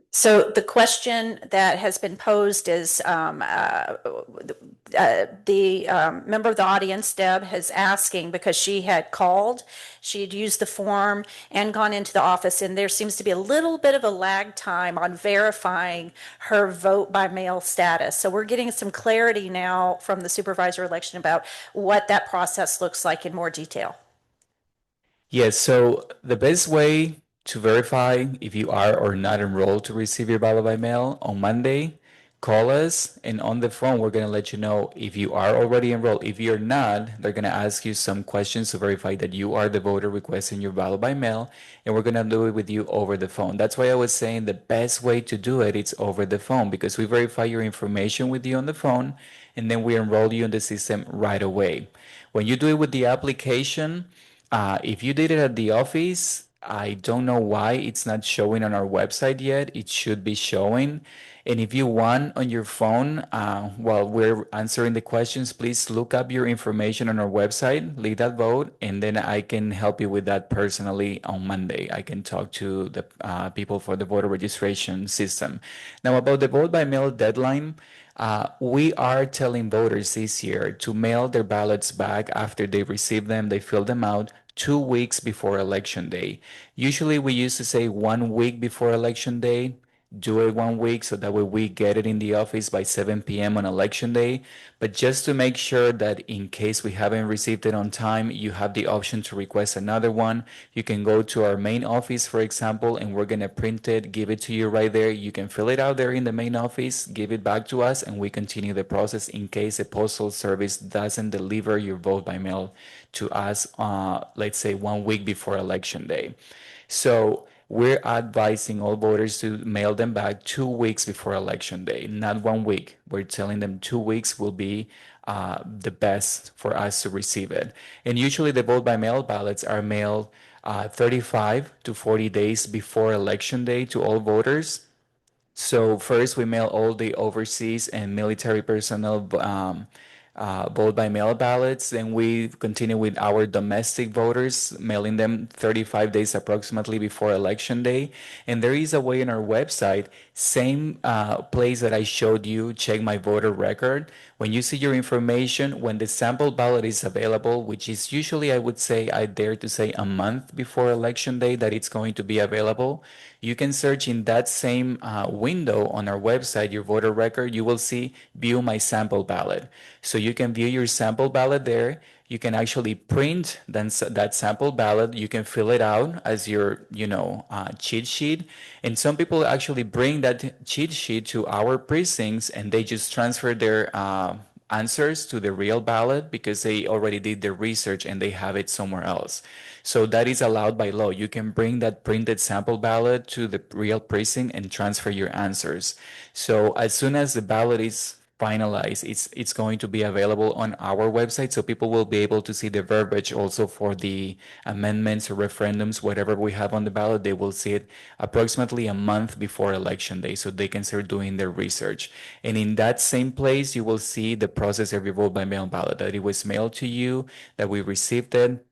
So the question that has been posed is the member of the audience, Deb, is asking because she had called, she had used the form and gone into the office, and there seems to be a little bit of a lag time on verifying her vote by mail status. So we're getting some clarity now from the supervisor election about what that process looks like in more detail. Yes, so the best way to verify if you are or not enrolled to receive your ballot by mail on Monday, call us, and on the phone, we're going to let you know if you are already enrolled. If you're not, they're going to ask you some questions to verify that you are the voter requesting your ballot by mail, and we're going to do it with you over the phone. That's why I was saying the best way to do it is over the phone, because we verify your information with you on the phone, and then we enroll you in the system right away. When you do it with the application, if you did it at the office, I don't know why it's not showing on our website yet. It should be showing. And if you want on your phone, while we're answering the questions, please look up your information on our website, leave that vote, and then I can help you with that personally on Monday. I can talk to the people for the voter registration system. Now, about the vote by mail deadline, we are telling voters this year to mail their ballots back after they receive them, they fill them out 2 weeks before election day. Usually we used to say 1 week before election day. do it 1 week so that way we get it in the office by 7 p.m. on election day. But just to make sure that in case we haven't received it on time, you have the option to request another one. You can go to our main office, for example, and we're going to print it, give it to you right there. You can fill it out there in the main office, give it back to us, and we continue the process in case a postal service doesn't deliver your vote by mail to us, let's say 1 week before election day. So we're advising all voters to mail them back 2 weeks before election day, not 1 week. We're telling them 2 weeks will be the best for us to receive it. And usually the vote by mail ballots are mailed 35 to 40 days before election day to all voters. So first we mail all the overseas and military personnel vote by mail ballots. Then we continue with our domestic voters, mailing them 35 days approximately before election day. And there is a way on our website, same place that I showed you, check my voter record. When you see your information, when the sample ballot is available, which is usually, I would say, I dare to say a month before election day that it's going to be available, you can search in that same window on our website, your voter record, you will see view my sample ballot. So you can view your sample ballot there. You can actually print that sample ballot. You can fill it out as your, cheat sheet. And some people actually bring that cheat sheet to our precincts and they just transfer their answers to the real ballot because they already did their research and they have it somewhere else. So that is allowed by law. You can bring that printed sample ballot to the real precinct and transfer your answers. So as soon as the ballot is finalized, it's going to be available on our website, so people will be able to see the verbiage also for the amendments or referendums, whatever we have on the ballot. They will see it approximately a month before election day, so they can start doing their research. And in that same place, you will see the process of your vote by mail ballot, that it was mailed to you, that we received it,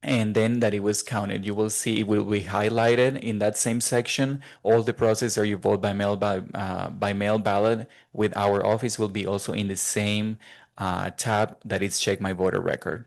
and then that it was counted. You will see it will be highlighted in that same section. All the process or you vote by mail by mail ballot with our office will be also in the same tab that is check my voter record.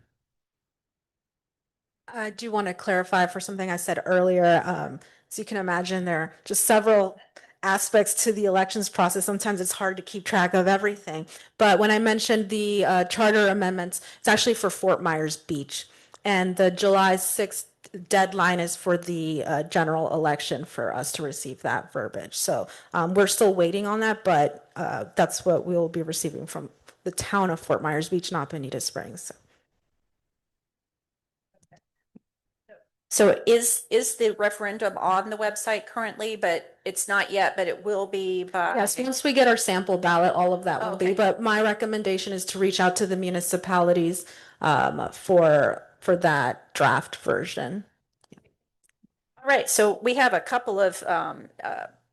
I do want to clarify for something I said earlier. As you can imagine, there are just several aspects to the elections process. Sometimes it's hard to keep track of everything. But when I mentioned the charter amendments, it's actually for Fort Myers Beach. And the July 6th deadline is for the general election for us to receive that verbiage. So we're still waiting on that, but that's what we will be receiving from the town of Fort Myers Beach, not Bonita Springs. So is the referendum on the website currently, but it's not yet, but it will be by. Yes, once we get our sample ballot, all of that will be. Okay. But my recommendation is to reach out to the municipalities for that draft version. All right, so we have a couple of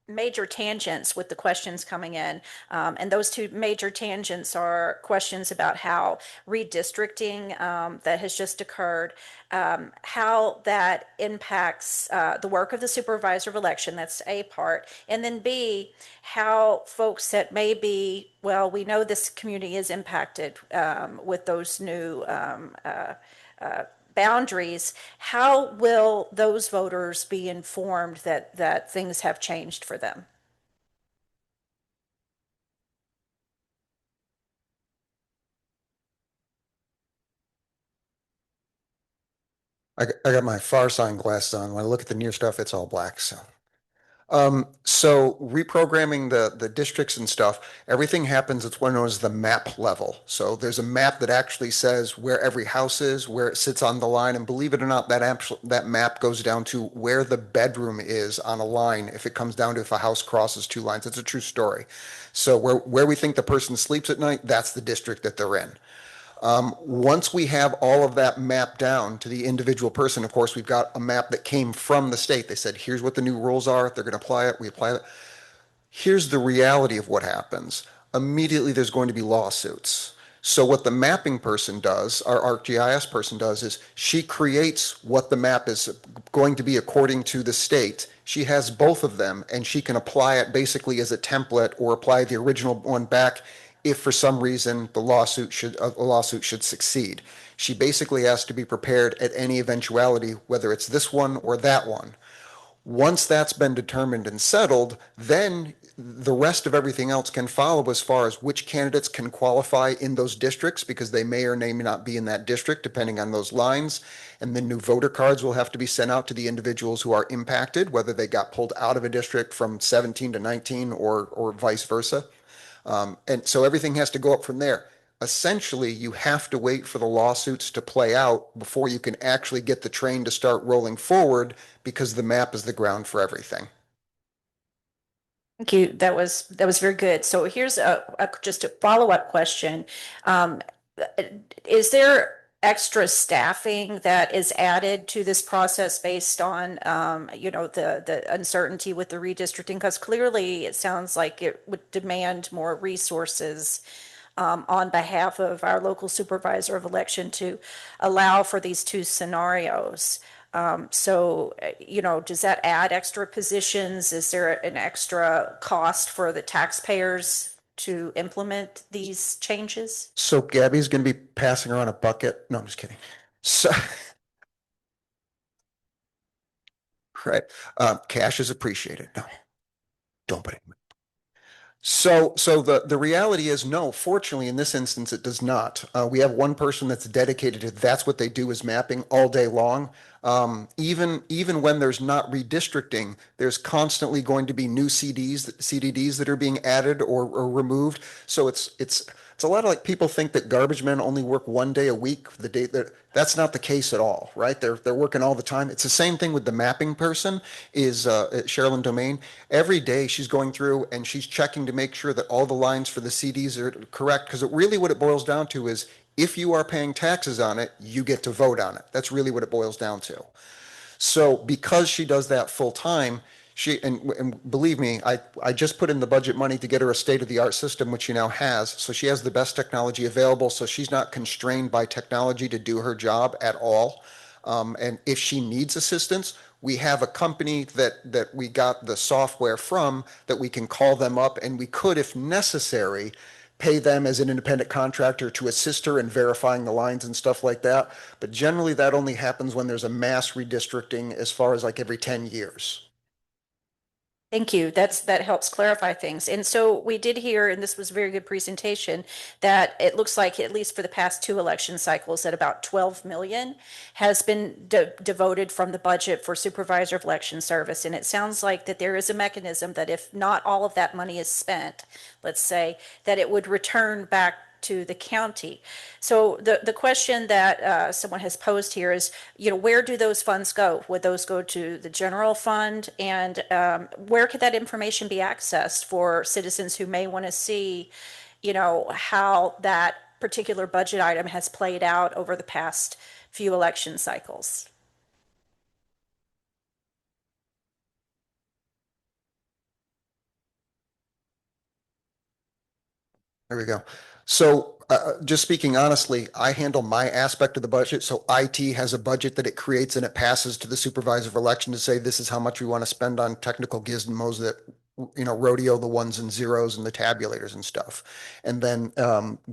major tangents with the questions coming in. And those two major tangents are questions about how redistricting that has just occurred, how that impacts the work of the supervisor of election, that's A part, and then B, how folks that may be, well, we know this community is impacted with those new boundaries. How will those voters be informed that things have changed for them? I got my far sign glasses on. When I look at the near stuff, it's all black. So reprogramming the districts and stuff, everything happens at what's known as the map level. So there's a map that actually says where every house is, where it sits on the line, and believe it or not, that map goes down to where the bedroom is on a line. If it comes down to if a house crosses two lines, it's a true story. So where we think the person sleeps at night, that's the district that they're in. Once we have all of that mapped down to the individual person, of course, we've got a map that came from the state. They said, here's what the new rules are. They're going to apply it. We apply it. Here's the reality of what happens. Immediately, there's going to be lawsuits. So what the mapping person does, our ArcGIS person does, is she creates what the map is going to be according to the state. She has both of them, and she can apply it basically as a template or apply the original one back if for some reason a lawsuit should succeed. She basically has to be prepared at any eventuality, whether it's this one or that one. Once that's been determined and settled, then the rest of everything else can follow as far as which candidates can qualify in those districts because they may or may not be in that district depending on those lines. And then new voter cards will have to be sent out to the individuals who are impacted, whether they got pulled out of a district from 17 to 19 or vice versa. And so everything has to go up from there. Essentially, you have to wait for the lawsuits to play out before you can actually get the train to start rolling forward because the map is the ground for everything. Thank you. That was very good. So here's just a follow-up question. Um, is there extra staffing that is added to this process based on, the uncertainty with the redistricting? Because clearly it sounds like it would demand more resources on behalf of our local supervisor of election to allow for these two scenarios. Does that add extra positions? Is there an extra cost for the taxpayers to implement these changes? So Gabby's going to be passing around a bucket. No, I'm just kidding. So, right. Cash is appreciated. No, don't put it. So the reality is no, fortunately in this instance, it does not. We have one person that's dedicated to that's what they do is mapping all day long. Even when there's not redistricting, there's constantly going to be new CDDs that are being added or removed. So it's a lot of like people think that garbage men only work one day a week. The day that's not the case at all, right? They're working all the time. It's the same thing with the mapping person is Sherilyn Domain. Every day she's going through and she's checking to make sure that all the lines for the CDs are correct. Because really what it boils down to is if you are paying taxes on it, you get to vote on it. That's really what it boils down to. So because she does that full time, and believe me, I just put in the budget money to get her a state-of-the-art system, which she now has. So she has the best technology available. So she's not constrained by technology to do her job at all. And if she needs assistance, we have a company that we got the software from that we can call them up and we could, if necessary, pay them as an independent contractor to assist her in verifying the lines and stuff like that. But generally that only happens when there's a mass redistricting as far as like every 10 years. Thank you. That helps clarify things. And so we did hear, and this was a very good presentation, that it looks like at least for the past two election cycles that about 12 million has been devoted from the budget for supervisor of election service. And it sounds like that there is a mechanism that if not all of that money is spent, let's say, that it would return back to the county. So the question that someone has posed here is, where do those funds go? Would those go to the general fund? And where could that information be accessed for citizens who may want to see, how that particular budget item has played out over the past few election cycles? There we go. So just speaking honestly, I handle my aspect of the budget. So IT has a budget that it creates and it passes to the supervisor of election to say, this is how much we want to spend on technical gizmos that, rodeo the ones and zeros and the tabulators and stuff. And then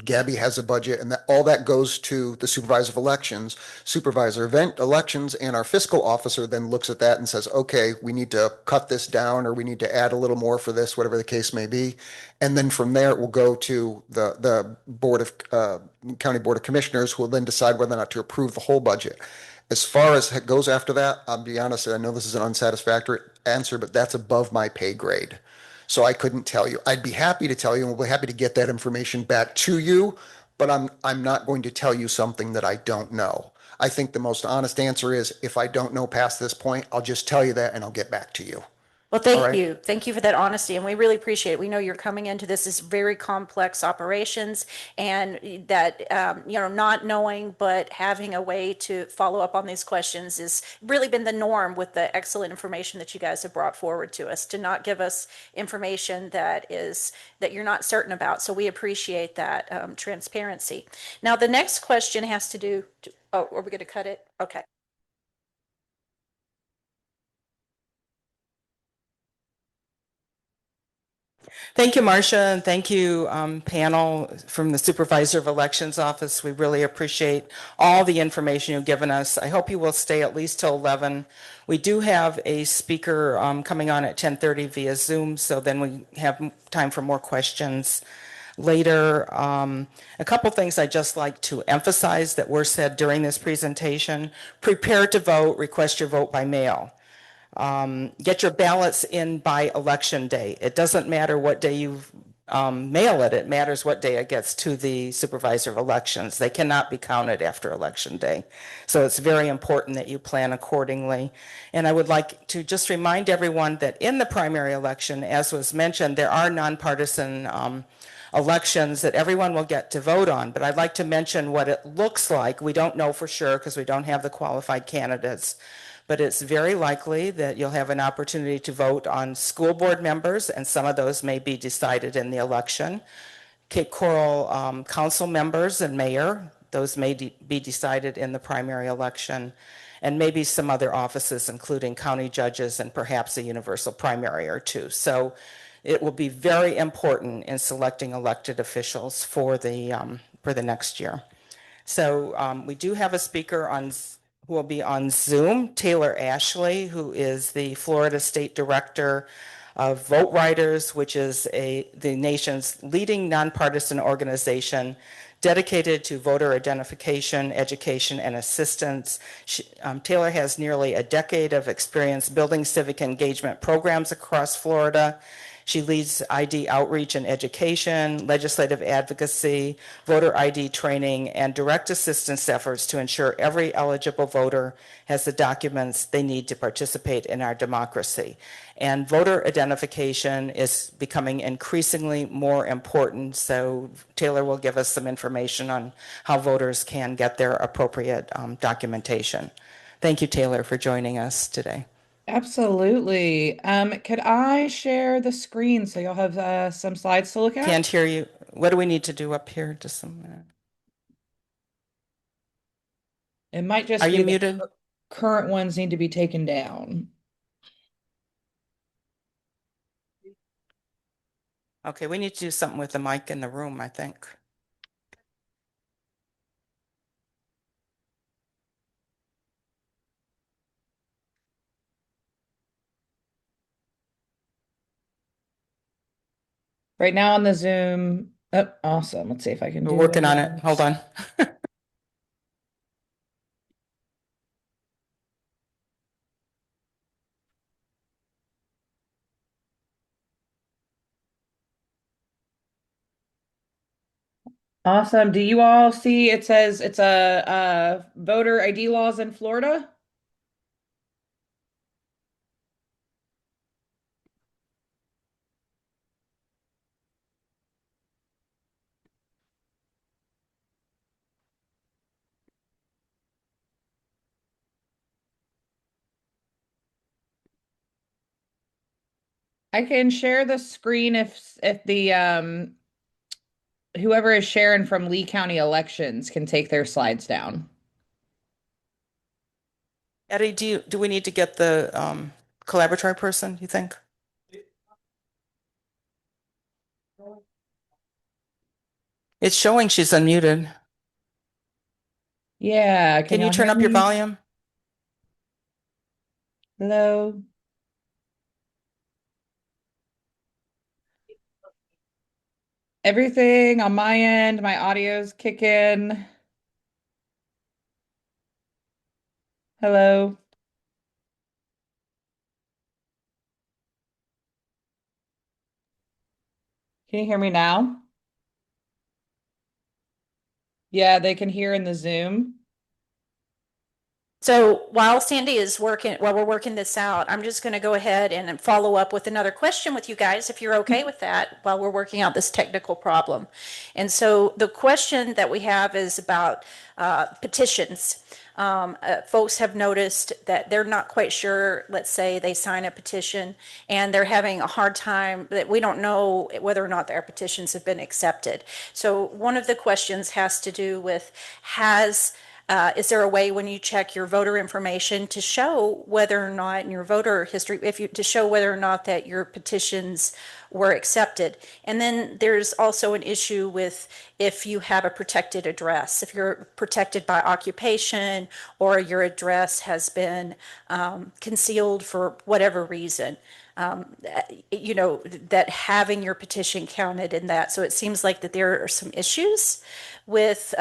Gaby has a budget and all that goes to the supervisor of elections, supervisor event elections, and our fiscal officer then looks at that and says, okay, we need to cut this down or we need to add a little more for this, whatever the case may be. And then from there, it will go to the board of county board of commissioners, who will then decide whether or not to approve the whole budget. As far as it goes after that, I'll be honest, I know this is an unsatisfactory answer, but that's above my pay grade. So I couldn't tell you. I'd be happy to tell you, and we'll be happy to get that information back to you, but I'm not going to tell you something that I don't know. I think the most honest answer is if I don't know past this point, I'll just tell you that and I'll get back to you. Well, All thank right. you. Thank you for that honesty. And we really appreciate it. We know you're coming into this as very complex operations and that, not knowing, but having a way to follow up on these questions has really been the norm with the excellent information that you guys have brought forward to us, to not give us information that you're not certain about. So we appreciate that transparency. Now, the next question has to do, are we going to cut it? Okay. Thank you, Marcia, and thank you, panel from the Supervisor of Elections Office. We really appreciate all the information you've given us. I hope you will stay at least till 11. We do have a speaker coming on at 10:30 via Zoom, so then we have time for more questions later. A couple things I'd just like to emphasize that were said during this presentation. Prepare to vote, request your vote by mail. Get your ballots in by election day. It doesn't matter what day you mail it, it matters what day it gets to the supervisor of elections. They cannot be counted after election day. So it's very important that you plan accordingly. And I would like to just remind everyone that in the primary election, as was mentioned, there are nonpartisan elections that everyone will get to vote on. But I'd like to mention what it looks like. We don't know for sure because we don't have the qualified candidates. But it's very likely that you'll have an opportunity to vote on school board members, and some of those may be decided in the election. Cape Coral council members and mayor, those may be decided in the primary election, and maybe some other offices, including county judges and perhaps a universal primary or two. So it will be very important in selecting elected officials for the next year. So we do have a speaker who will be on Zoom, Taylor Ashley, who is the Florida State Director of VoterRiders, which is the nation's leading nonpartisan organization dedicated to voter identification, education, and assistance. Taylor has nearly a decade of experience building civic engagement programs across Florida. She leads ID outreach and education, legislative advocacy, voter ID training, and direct assistance efforts to ensure every eligible voter has the documents they need to participate in our democracy. And voter identification is becoming increasingly more important, so Taylor will give us some information on how voters can get their appropriate documentation. Thank you, Taylor, for joining us today. Absolutely. Could I share the screen so you'll have some slides to look at? Can't hear you. What do we need to do up here? Just a minute. It might just Are be you the muted? current ones need to be taken down. Okay, we need to do something with the mic in the room, I think. Right now on the Zoom. Oh, awesome. Let's see if I can We're do working on it. Hold on. Awesome. Do you all see it says it's a voter ID laws in Florida? I can share the screen if the whoever is sharing from Lee County Elections can take their slides down. Eddie, do we need to get the collaboratory person, you think? It's showing she's unmuted. Yeah, Can you y'all turn hear up your me? volume? Hello? Everything on my end, my audio's kicking. Hello? Can you hear me now? Yeah, they can hear in the Zoom. So while Sandy is working, while we're working this out, I'm just going to go ahead and follow up with another question with you guys, if you're okay with that, while we're working out this technical problem. And so the question that we have is about petitions. Folks have noticed that they're not quite sure, let's say they sign a petition and they're having a hard time, that we don't know whether or not their petitions have been accepted. So one of the questions has to do with, is there a way when you check your voter information to show whether or not in your voter history, to show whether or not that your petitions were accepted. And then there's also an issue with if you have a protected address, if you're protected by occupation or your address has been concealed for whatever reason. That having your petition counted in that. So it seems like that there are some issues with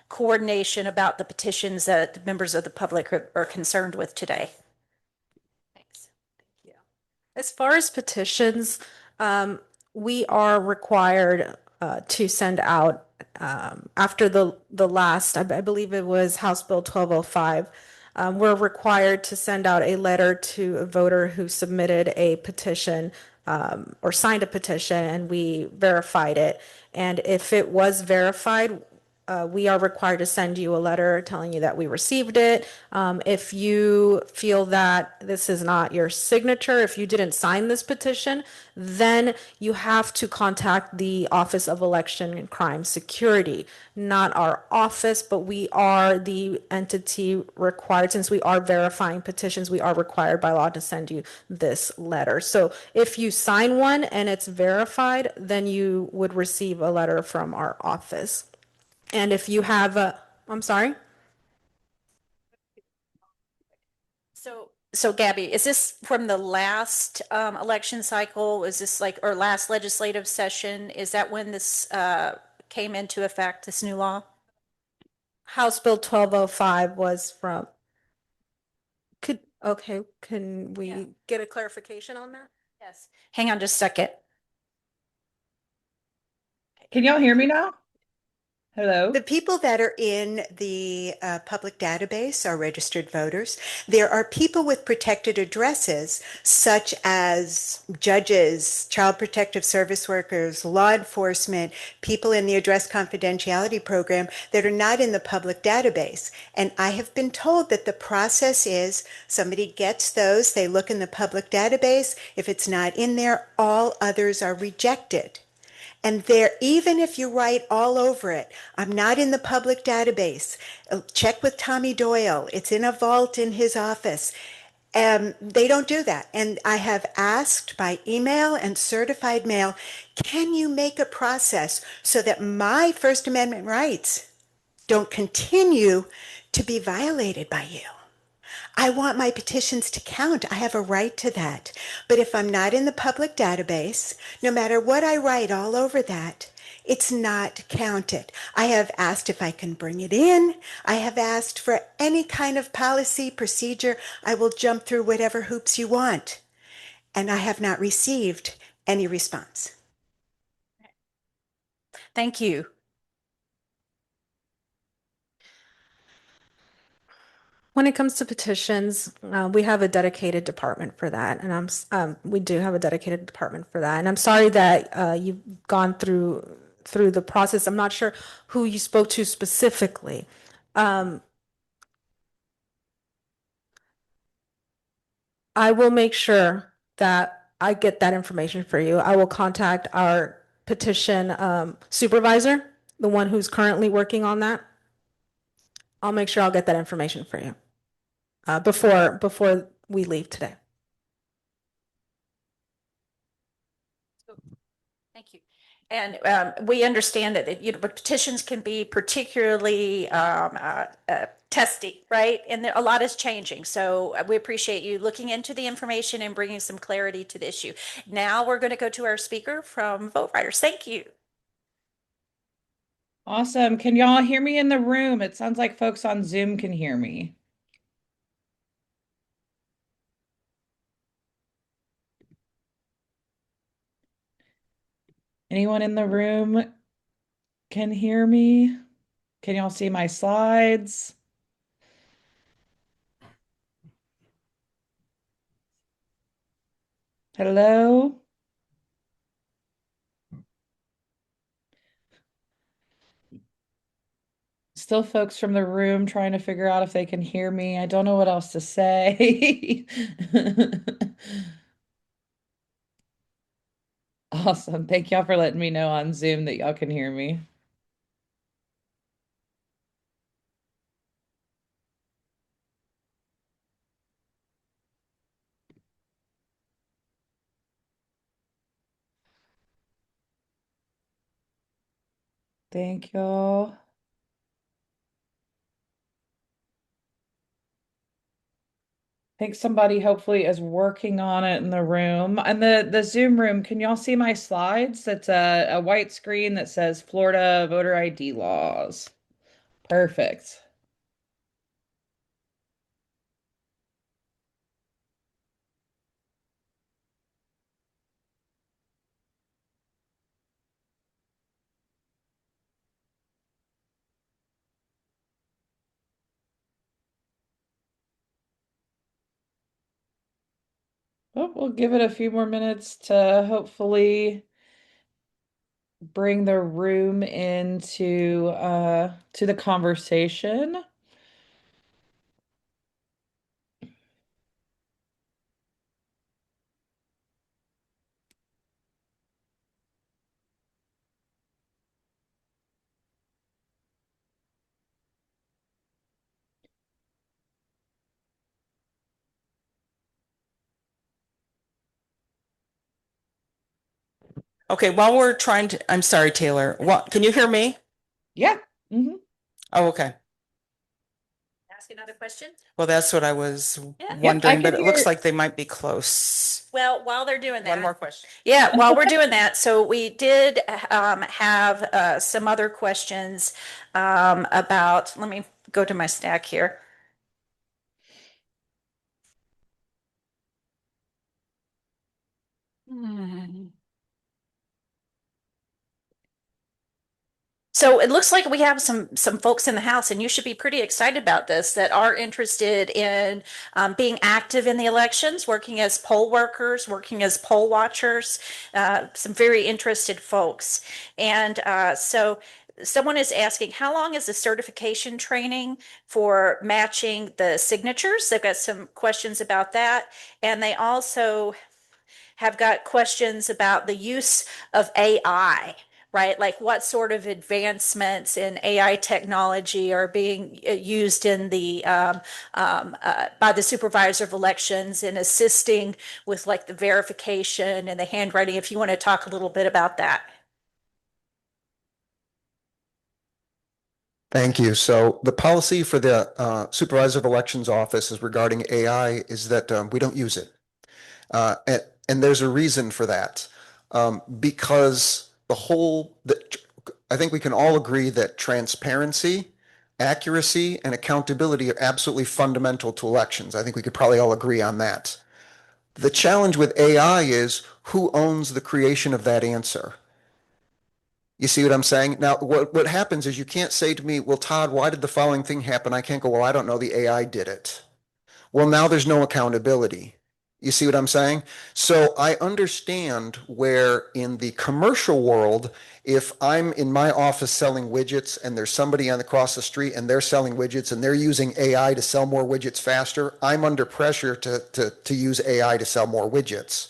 coordination about the petitions that members of the public are concerned with today. Thanks. As far as petitions, we are required to send out after the last, I believe it was House Bill 1205. We're required to send out a letter to a voter who submitted a petition or signed a petition, and we verified it. And if it was verified, we are required to send you a letter telling you that we received it. If you feel that this is not your signature, if you didn't sign this petition, then you have to contact the Office of Election and Crime Security, not our office, but we are the entity required. Since we are verifying petitions, we are required by law to send you this letter. So if you sign one and it's verified, then you would receive a letter from our office. And if you have I'm sorry? So Gabby, is this from the last election cycle? Is this like, or last legislative session? Is that when this came into effect, this new law? House Bill 1205 was from, can we get a clarification on that? Yes. Hang on just a second. Can y'all hear me now? Hello? The people that are in the public database are registered voters. There are people with protected addresses, such as judges, child protective service workers, law enforcement, people in the address confidentiality program that are not in the public database. And I have been told that the process is somebody gets those, they look in the public database. If it's not in there, all others are rejected. And there, even if you write all over it, I'm not in the public database, check with Tommy Doyle. It's in a vault in his office. They don't do that. And I have asked by email and certified mail, can you make a process so that my First Amendment rights don't continue to be violated by you? I want my petitions to count. I have a right to that. But if I'm not in the public database, no matter what I write all over that, it's not counted. I have asked if I can bring it in. I have asked for any kind of policy, procedure. I will jump through whatever hoops you want. And I have not received any response. Thank you. When it comes to petitions, we have a dedicated department for that, and we do have a dedicated department for that. And I'm sorry that you've gone through the process. I'm not sure who you spoke to specifically. I will make sure that I get that information for you. I will contact our petition supervisor, the one who's currently working on that. I'll make sure I'll get that information for you before we leave today. Thank you. And we understand that petitions can be particularly testy, right? And a lot is changing. So we appreciate you looking into the information and bringing some clarity to the issue. Now we're going to go to our speaker from VoterRiders. Thank you. Awesome. Can y'all hear me in the room? It sounds like folks on Zoom can hear me. Anyone in the room can hear me? Can y'all see my slides? Hello? Still folks from the room trying to figure out if they can hear me. I don't know what else to say. Awesome. Thank y'all for letting me know on Zoom that y'all can hear me. Thank y'all. I think somebody hopefully is working on it in the room. And the Zoom room, can y'all see my slides? It's a white screen that says Florida voter ID laws. Perfect. Oh, we'll give it a few more minutes to hopefully bring the room into to the conversation. Okay, while we're trying to, I'm sorry, Taylor. What, can you hear me? Yeah. Mm-hmm. Oh, okay. Ask another question? Well, that's what I was Yeah. Yep, wondering, but can it looks hear- like they might be close. Well, while they're doing that. One more question. Yeah, while we're doing that, so we did have some other questions about, let me go to my stack here. So it looks like we have some folks in the house, and you should be pretty excited about this, that are interested in being active in the elections, working as poll workers, working as poll watchers, some very interested folks. And so someone is asking, how long is the certification training for matching the signatures? They've got some questions about that. And they also have got questions about the use of AI, right? Like what sort of advancements in AI technology are being used in the by the supervisor of elections in assisting with like the verification and the handwriting. If you want to talk a little bit about that. Thank you. So the policy for the Supervisor of Elections Office is regarding AI is that we don't use it. And there's a reason for that. Because I think we can all agree that transparency, accuracy, and accountability are absolutely fundamental to elections. I think we could probably all agree on that. The challenge with AI is who owns the creation of that answer? You see what I'm saying? Now, what happens is you can't say to me, well, Todd, why did the following thing happen? I can't go, well, I don't know, the AI did it. Well, now there's no accountability. You see what I'm saying? So I understand where in the commercial world, if I'm in my office selling widgets and there's somebody on across the street and they're selling widgets and they're using AI to sell more widgets faster, I'm under pressure to use AI to sell more widgets.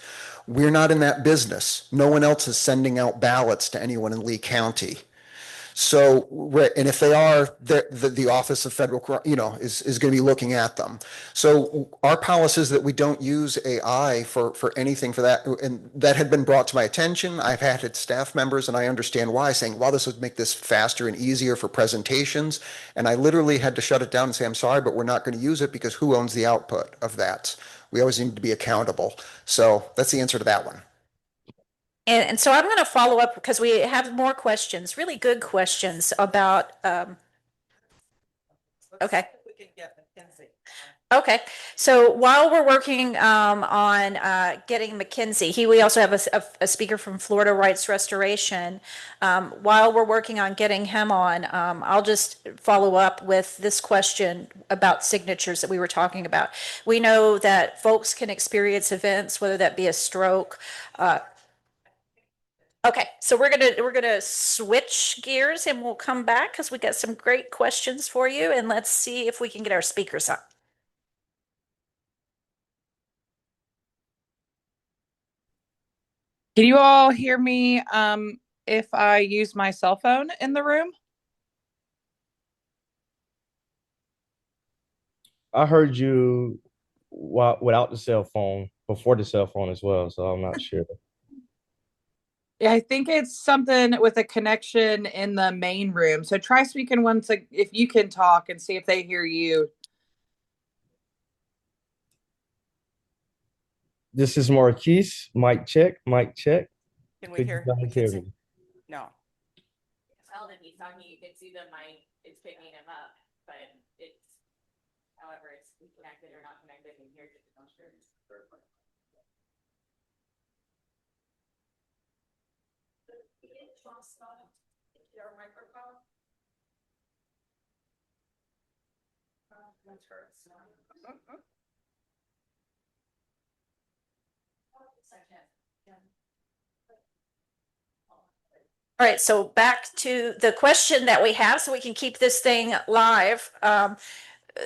We're not in that business. No one else is sending out ballots to anyone in Lee County. So, and if they are, the Office of Federal, is going to be looking at them. So our policy is that we don't use AI for anything for that. And that had been brought to my attention. I've had staff members, and I understand why, saying, well, this would make this faster and easier for presentations. And I literally had to shut it down and say, I'm sorry, but we're not going to use it because who owns the output of that? We always need to be accountable. So that's the answer to that one. And so I'm going to follow up because we have more questions, really good questions about, okay. Okay, so while we're working on getting McKenzie, we also have a speaker from Florida Rights Restoration. While we're working on getting him on, I'll just follow up with this question about signatures that we were talking about. We know that folks can experience events, whether that be a stroke. Okay, so we're gonna switch gears and we'll come back because we got some great questions for you, and let's see if we can get our speakers on. Can you all hear me if I use my cell phone in the room? I heard you without the cell phone, before the cell phone as well, so I'm not sure. I think it's something with a connection in the main room. So try speaking once, if you can talk and see if they hear you. This is Marquis. Mic check, mic check. Can we Could you hear? guys hear me? No. Tell them he's talking, you can see the mic, it's picking him up, but it's, however, it's connected or not connected in here, just not sure. All right, so back to the question that we have so we can keep this thing live.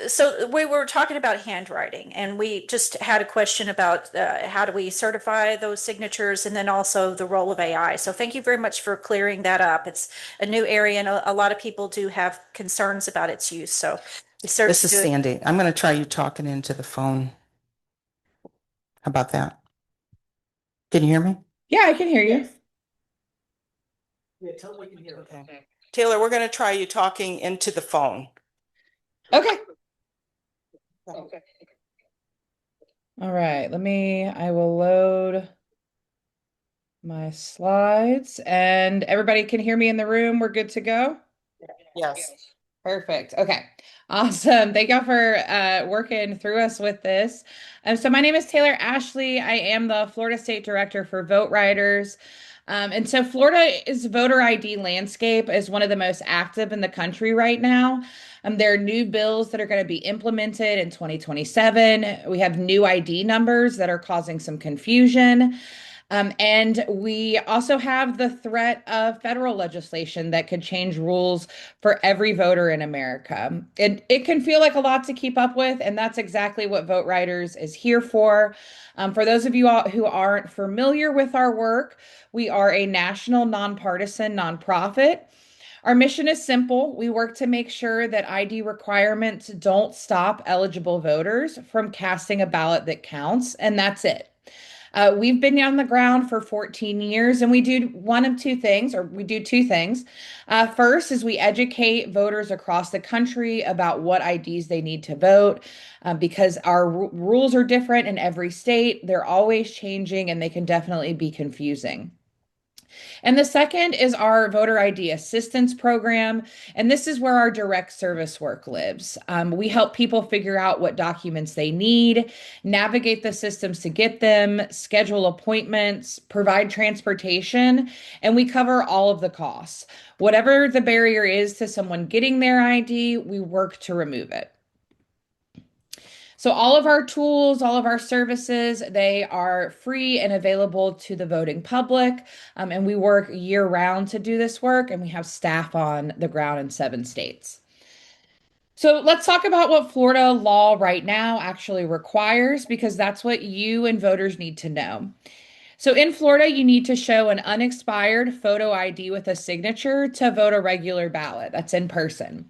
So we were talking about handwriting, and we just had a question about how do we certify those signatures, and then also the role of AI. So thank you very much for clearing that up. It's a new area, and a lot of people do have concerns about its use. So we This is certainly do. Sandy. I'm going to try you talking into the phone. How about that? Can you hear me? Yeah, I can hear you. Okay. Taylor, we're going to try you talking into the phone. Okay. All right, I will load my slides, and everybody can hear me in the room. We're good to go? Yes. Perfect. Okay. Awesome. Thank y'all for working through us with this. So my name is Taylor Ashley. I am the Florida State Director for VoteRiders. And so Florida's voter ID landscape is one of the most active in the country right now. There are new bills that are going to be implemented in 2027. We have new ID numbers that are causing some confusion. And we also have the threat of federal legislation that could change rules for every voter in America. It can feel like a lot to keep up with, and that's exactly what VoteRiders is here for. For those of you all who aren't familiar with our work, we are a national nonpartisan nonprofit. Our mission is simple. We work to make sure that ID requirements don't stop eligible voters from casting a ballot that counts, and that's it. We've been on the ground for 14 years, and we do one of two things, or we do two things. First is we educate voters across the country about what IDs they need to vote, because our rules are different in every state. They're always changing, and they can definitely be confusing. And the second is our voter ID assistance program. And this is where our direct service work lives. We help people figure out what documents they need, navigate the systems to get them, schedule appointments, provide transportation, and we cover all of the costs. Whatever the barrier is to someone getting their ID, we work to remove it. So all of our tools, all of our services, they are free and available to the voting public. And we work year round to do this work, and we have staff on the ground in 7 states. So let's talk about what Florida law right now actually requires, because that's what you and voters need to know. So in Florida, you need to show an unexpired photo ID with a signature to vote a regular ballot. That's in person.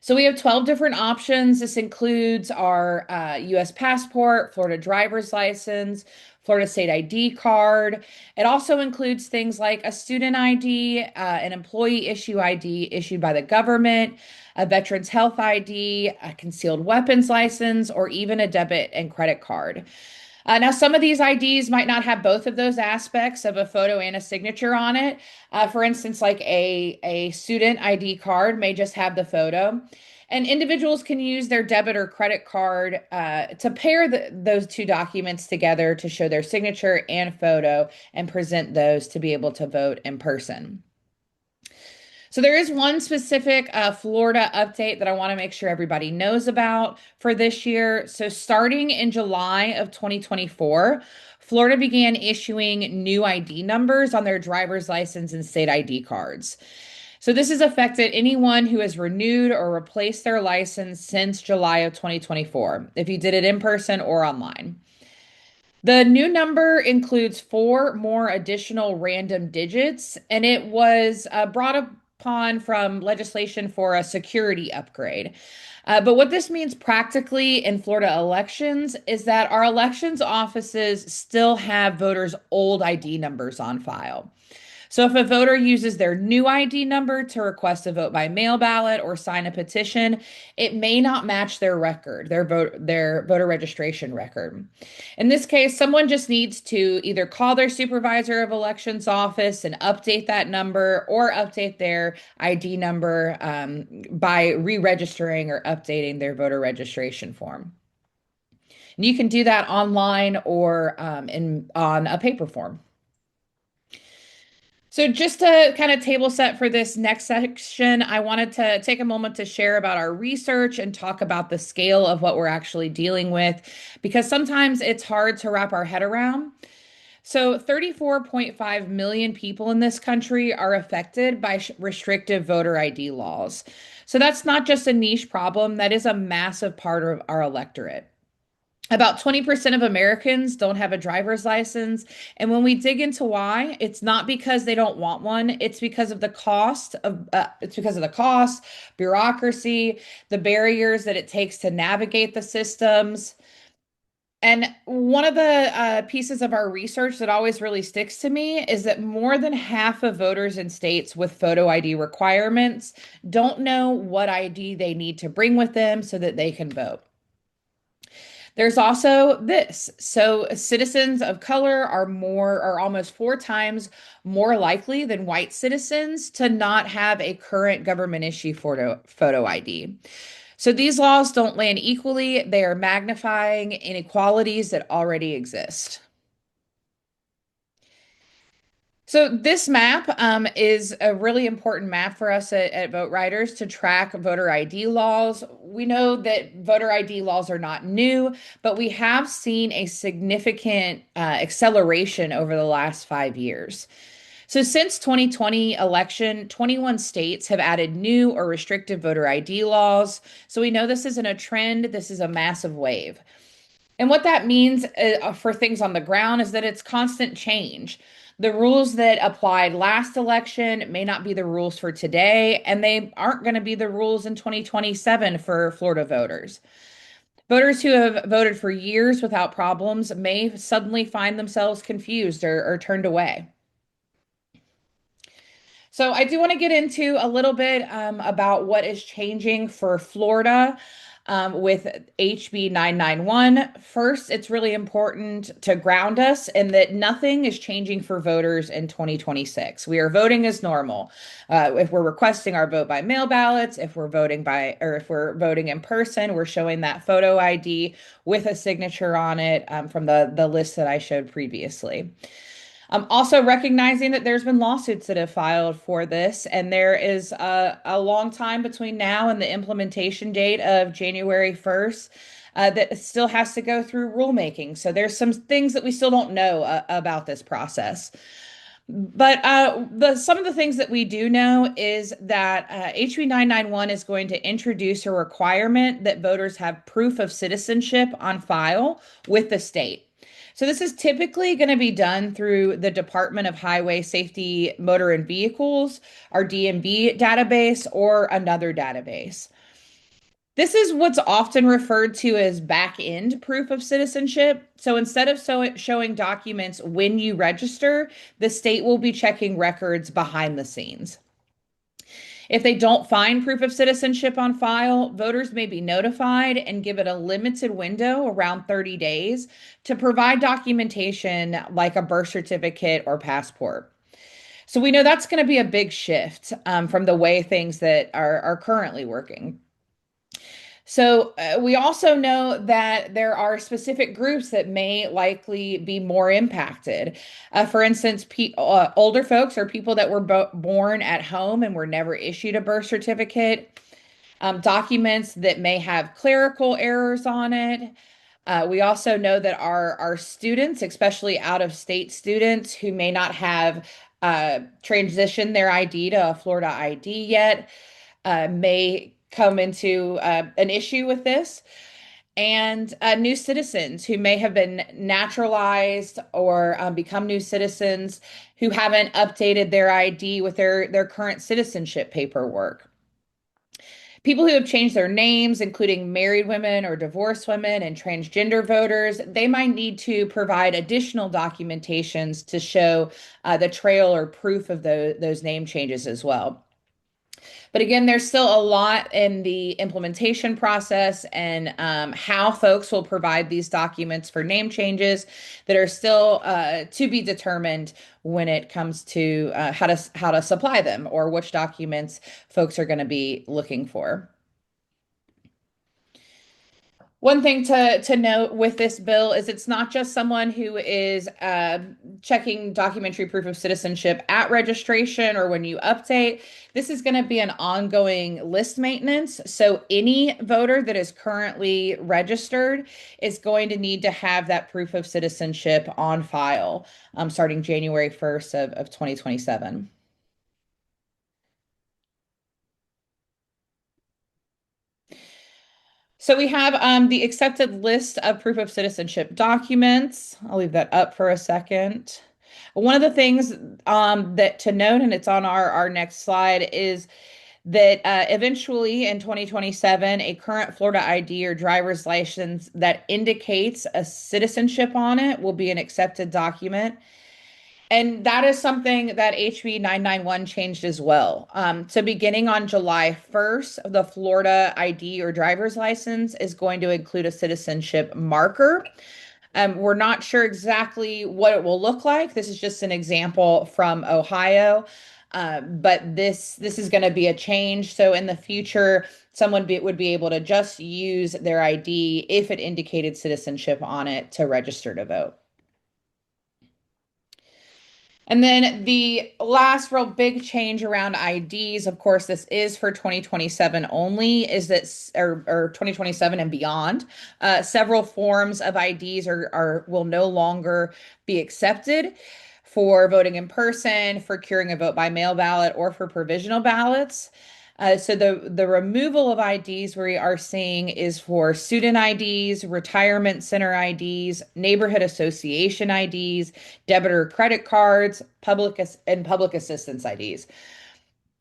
So we have 12 different options. This includes our U.S. passport, Florida driver's license, Florida state ID card. It also includes things like a student ID, an employee issue ID issued by the government, a veteran's health ID, a concealed weapons license, or even a debit and credit card. Now, some of these IDs might not have both of those aspects of a photo and a signature on it. For instance, like a student ID card may just have the photo. And individuals can use their debit or credit card to pair those two documents together to show their signature and photo and present those to be able to vote in person. So there is one specific Florida update that I want to make sure everybody knows about for this year. So starting in July of 2024, Florida began issuing new ID numbers on their driver's license and state ID cards. So this has affected anyone who has renewed or replaced their license since July of 2024, if you did it in person or online. The new number includes 4 more additional random digits, and it was brought upon from legislation for a security upgrade. But what this means practically in Florida elections is that our elections offices still have voters' old ID numbers on file. So if a voter uses their new ID number to request a vote by mail ballot or sign a petition, it may not match their record, their voter registration record. In this case, someone just needs to either call their supervisor of elections office and update that number or update their ID number by re-registering or updating their voter registration form. And you can do that online or on a paper form. So just to kind of table set for this next section, I wanted to take a moment to share about our research and talk about the scale of what we're actually dealing with, because sometimes it's hard to wrap our head around. So 34.5 million people in this country are affected by restrictive voter ID laws. So that's not just a niche problem, that is a massive part of our electorate. About 20% of Americans don't have a driver's license. And when we dig into why, it's not because they don't want one. It's because of the cost, bureaucracy, the barriers that it takes to navigate the systems. And one of the pieces of our research that always really sticks to me is that more than half of voters in states with photo ID requirements don't know what ID they need to bring with them so that they can vote. There's also this. So citizens of color are almost 4 times more likely than white citizens to not have a current government issue photo ID. So these laws don't land equally. They are magnifying inequalities that already exist. So this map is a really important map for us at VoteRiders to track voter ID laws. We know that voter ID laws are not new, but we have seen a significant acceleration over the last 5 years. So since 2020 election, 21 states have added new or restrictive voter ID laws. So we know this isn't a trend, this is a massive wave. And what that means for things on the ground is that it's constant change. The rules that applied last election may not be the rules for today, and they aren't going to be the rules in 2027 for Florida voters. Voters who have voted for years without problems may suddenly find themselves confused or turned away. So I do want to get into a little bit about what is changing for Florida with HB 991. First, it's really important to ground us in that nothing is changing for voters in 2026. We are voting as normal. If we're requesting our vote by mail ballots, if we're voting in person, we're showing that photo ID with a signature on it from the list that I showed previously. Also recognizing that there's been lawsuits that have filed for this, and there is a long time between now and the implementation date of January 1st that still has to go through rulemaking. So there's some things that we still don't know about this process. But some of the things that we do know is that HB 991 is going to introduce a requirement that voters have proof of citizenship on file with the state. So this is typically going to be done through the Department of Highway Safety, Motor and Vehicles, our DMV database, or another database. This is what's often referred to as back-end proof of citizenship. So instead of showing documents when you register, the state will be checking records behind the scenes. If they don't find proof of citizenship on file, voters may be notified and given a limited window, around 30 days, to provide documentation like a birth certificate or passport. So we know that's going to be a big shift from the way things that are currently working. So we also know that there are specific groups that may likely be more impacted. For instance, older folks or people that were born at home and were never issued a birth certificate, documents that may have clerical errors on it. We also know that our students, especially out-of-state students who may not have transitioned their ID to a Florida ID yet, may come into an issue with this. and new citizens who may have been naturalized or become new citizens who haven't updated their ID with their current citizenship paperwork. People who have changed their names, including married women or divorced women and transgender voters, they might need to provide additional documentations to show the trail or proof of those name changes as well. But again, there's still a lot in the implementation process and how folks will provide these documents for name changes that are still to be determined when it comes to how to supply them or which documents folks are going to be looking for. One thing to note with this bill is it's not just someone who is checking documentary proof of citizenship at registration or when you update. This is going to be an ongoing list maintenance. So any voter that is currently registered is going to need to have that proof of citizenship on file starting January 1st of 2027. So we have the accepted list of proof of citizenship documents. I'll leave that up for a second. One of the things that to note, and it's on our next slide, is that eventually in 2027, a current Florida ID or driver's license that indicates a citizenship on it will be an accepted document. And that is something that HB 991 changed as well. So beginning on July 1st, the Florida ID or driver's license is going to include a citizenship marker. We're not sure exactly what it will look like. This is just an example from Ohio. But this is going to be a change. So in the future, someone would be able to just use their ID if it indicated citizenship on it to register to vote. And then the last real big change around IDs, of course, this is for 2027 only, is that, or 2027 and beyond, several forms of IDs will no longer be accepted for voting in person, for curing a vote by mail ballot, or for provisional ballots. So the removal of IDs we are seeing is for student IDs, retirement center IDs, neighborhood association IDs, debit or credit cards, public assistance IDs.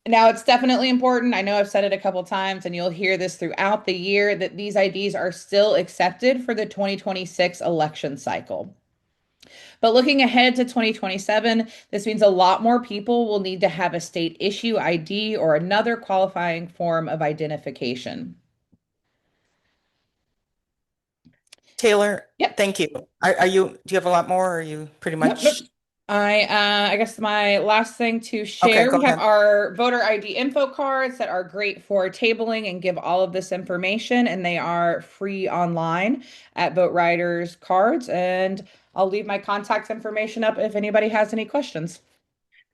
Now, it's definitely important. I know I've said it a couple times, and you'll hear this throughout the year, that these IDs are still accepted for the 2026 election cycle. But looking ahead to 2027, this means a lot more people will need to have a state issue ID or another qualifying form of identification. Taylor, Yep. thank you. Do you have a lot more, or are you pretty much? Nope. I guess my last thing to share, Okay, go we have ahead. our voter ID info cards that are great for tabling and give all of this information, and they are free online at VoteRiders cards. And I'll leave my contact information up if anybody has any questions.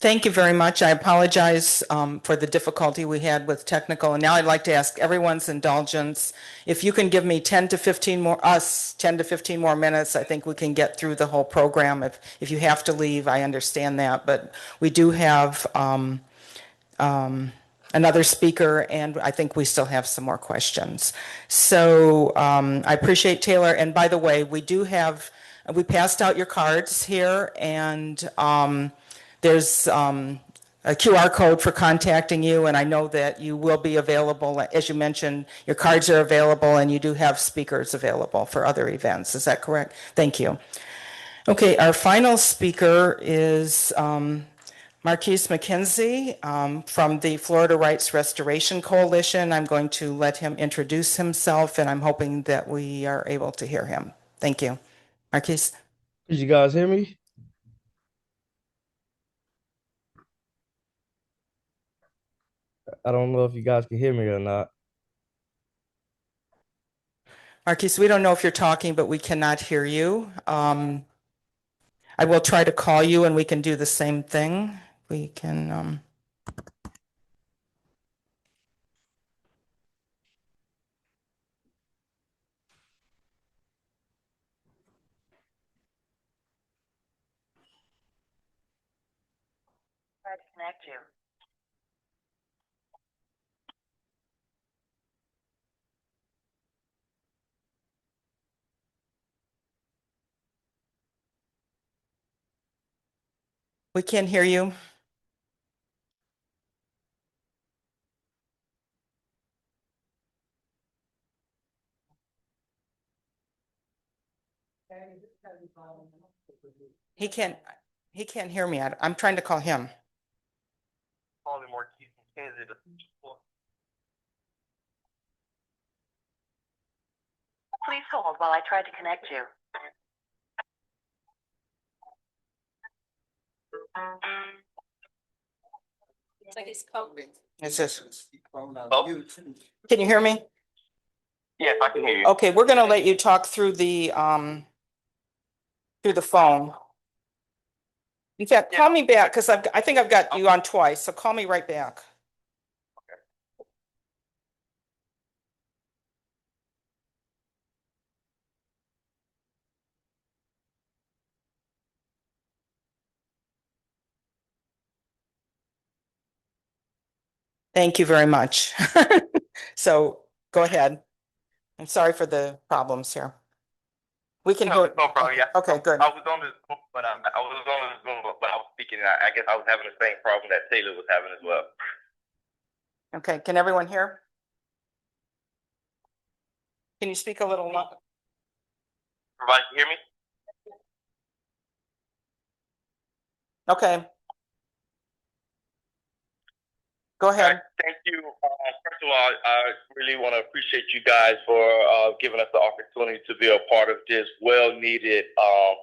Thank you very much. I apologize for the difficulty we had with technical. And now I'd like to ask everyone's indulgence. If you can give me 10 to 15 more minutes, I think we can get through the whole program. If you have to leave, I understand that. But we do have another speaker, and I think we still have some more questions. So I appreciate Taylor. And by the way, we passed out your cards here, and there's a QR code for contacting you, and I know that you will be available. As you mentioned, your cards are available, and you do have speakers available for other events. Is that correct? Thank you. Okay, our final speaker is Marquis McKenzie from the Florida Rights Restoration Coalition. I'm going to let him introduce himself, and I'm hoping that we are able to hear him. Thank you. Marquis. Did you guys hear me? I don't know if you guys can hear me or not. Marquis, we don't know if you're talking, but we cannot hear you. I will try to call you, and we can do the same thing. We can. Try to connect you. We can't hear you. He can't hear me. I'm trying to call him. Calling Marquis from McKenzie. Please hold while I try to connect you. It's like he's coping. It's just, can you hear me? Yes, I can hear you. Okay, we're gonna let you talk through the phone. In fact, call me back because I think I've got you on twice, so call me right back. Thank you very much. So go ahead. I'm sorry for the problems here. We can No, hear. no problem. Yeah. Okay, good. I was on this, but I was on this Zoom, but I was speaking. I guess I was having the same problem that Taylor was having as well. Okay, can everyone hear? Can you speak a little louder? Everybody can hear me? Okay. Go ahead. Thank you. First of all, I really want to appreciate you guys for giving us the opportunity to be a part of this well-needed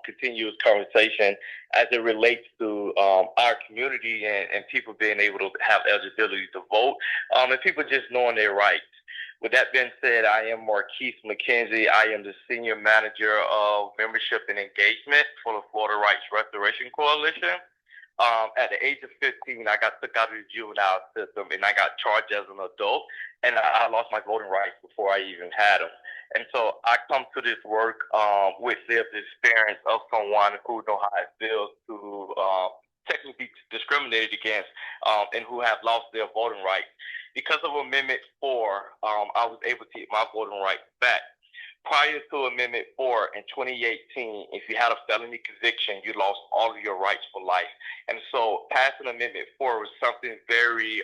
continuous conversation as it relates to our community and people being able to have eligibility to vote and people just knowing their rights. With that being said, I am Marquis McKenzie. I am the Senior Manager of Membership and Engagement for the Florida Rights Restoration Coalition. At the age of 15, I got took out of the juvenile system and I got charged as an adult, and I lost my voting rights before I even had them. And so I come to this work with lived experience of someone who knows how it feels to technically be discriminated against and who have lost their voting rights. Because of Amendment 4, I was able to get my voting rights back. Prior to Amendment 4 in 2018, if you had a felony conviction, you lost all of your rights for life. And so passing Amendment 4 was something very,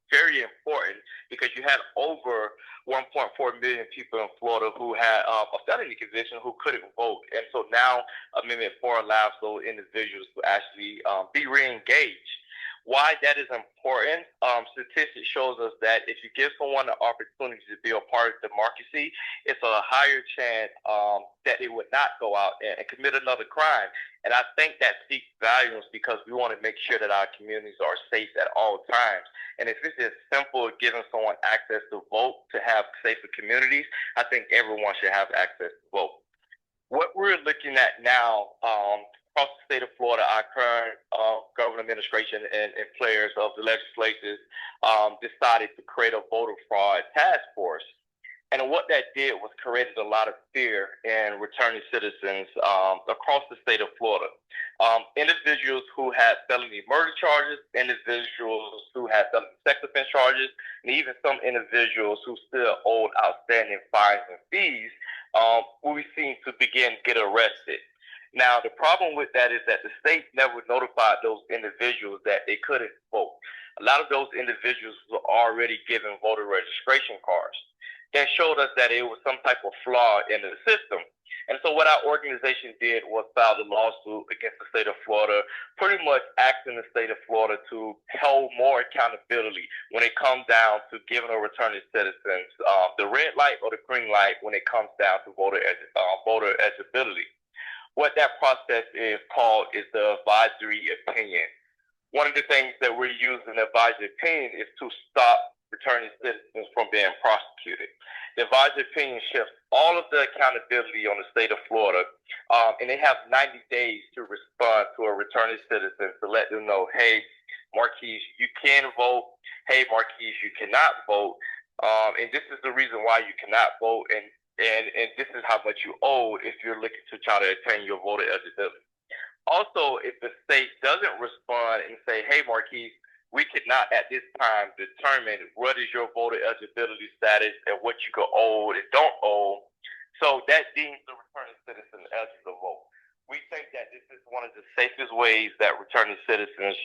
very important because you had over 1.4 million people in Florida who had a felony conviction who couldn't vote. And so now Amendment 4 allows those individuals to actually be re-engaged. Why that is important, statistics shows us that if you give someone the opportunity to be a part of democracy, it's a higher chance that they would not go out and commit another crime. And I think that speaks volumes because we want to make sure that our communities are safe at all times. And if it's as simple as giving someone access to vote to have safer communities, I think everyone should have access to vote. What we're looking at now, across the state of Florida, our current government administration and players of the legislatures decided to create a voter fraud task force. And what that did was created a lot of fear in returning citizens across the state of Florida. Individuals who had felony murder charges, individuals who had felony sex offense charges, and even some individuals who still owed outstanding fines and fees will be seen to begin to get arrested. Now, the problem with that is that the state never notified those individuals that they couldn't vote. A lot of those individuals were already given voter registration cards. That showed us that it was some type of flaw in the system. And so what our organization did was file a lawsuit against the state of Florida, pretty much asking the state of Florida to hold more accountability when it comes down to giving or returning citizens the red light or the green light when it comes down to voter eligibility. What that process is called is the advisory opinion. One of the things that we're using the advisory opinion is to stop returning citizens from being prosecuted. The advisory opinion shifts all of the accountability on the state of Florida, and they have 90 days to respond to a returning citizen to let them know, hey, Marquis, you can vote. Hey, Marquis, you cannot vote. And this is the reason why you cannot vote. And this is how much you owe if you're looking to try to attain your voter eligibility. Also, if the state doesn't respond and say, hey, Marquis, we cannot at this time determine what is your voter eligibility status and what you can owe and don't owe. So that deems the returning citizen eligible to vote. we think that this is one of the safest ways that returning citizens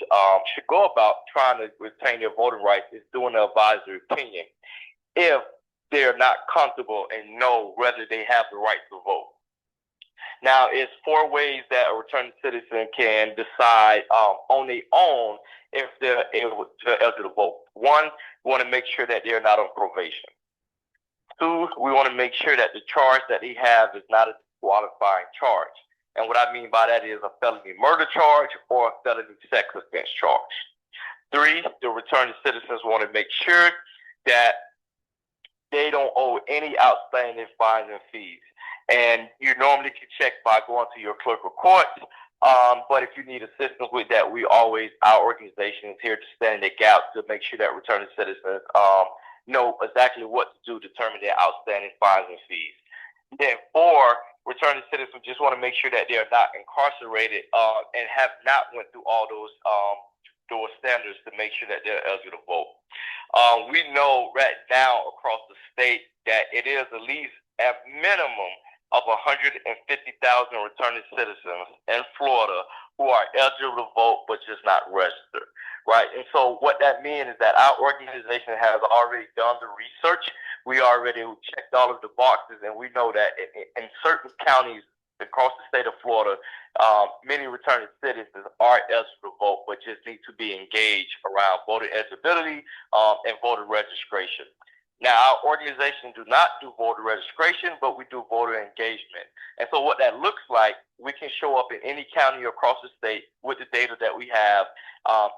should go about trying to retain their voting rights is doing an advisory opinion if they're not comfortable and know whether they have the right to vote. Now, it's 4 ways that a returning citizen can decide on their own if they're eligible to vote. 1, we want to make sure that they're not on probation. 2, we want to make sure that the charge that they have is not a disqualifying charge. And what I mean by that is a felony murder charge or a felony sex offense charge. 3, the returning citizens want to make sure that they don't owe any outstanding fines and fees. And you normally can check by going to your clerk of court. But if you need assistance with that, our organization is here to stand in the gap to make sure that returning citizens know exactly what to do to determine their outstanding fines and fees. Then 4, returning citizens just want to make sure that they are not incarcerated and have not went through all those standards to make sure that they're eligible to vote. We know right now across the state that it is at least a minimum of 150,000 returning citizens in Florida who are eligible to vote but just not registered, right? And so what that means is that our organization has already done the research. We already checked all of the boxes, and we know that in certain counties across the state of Florida, many returning citizens are eligible to vote but just need to be engaged around voter eligibility and voter registration. Now, our organization do not do voter registration, but we do voter engagement. And so what that looks like, we can show up in any county across the state with the data that we have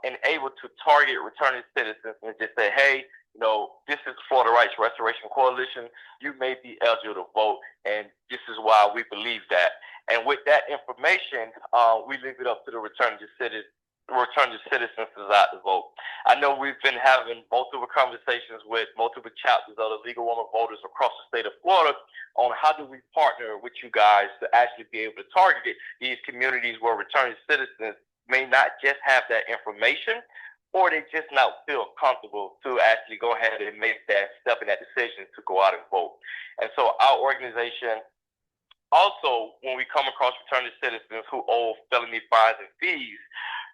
and able to target returning citizens and just say, hey, this is Florida Rights Restoration Coalition. You may be eligible to vote, and this is why we believe that. And with that information, we leave it up to the returning citizens to decide to vote. I know we've been having multiple conversations with multiple chapters of the League of Women Voters across the state of Florida on how do we partner with you guys to actually be able to target these communities where returning citizens may not just have that information, or they just not feel comfortable to actually go ahead and make that step in that decision to go out and vote. And so our organization also, when we come across returning citizens who owe felony fines and fees,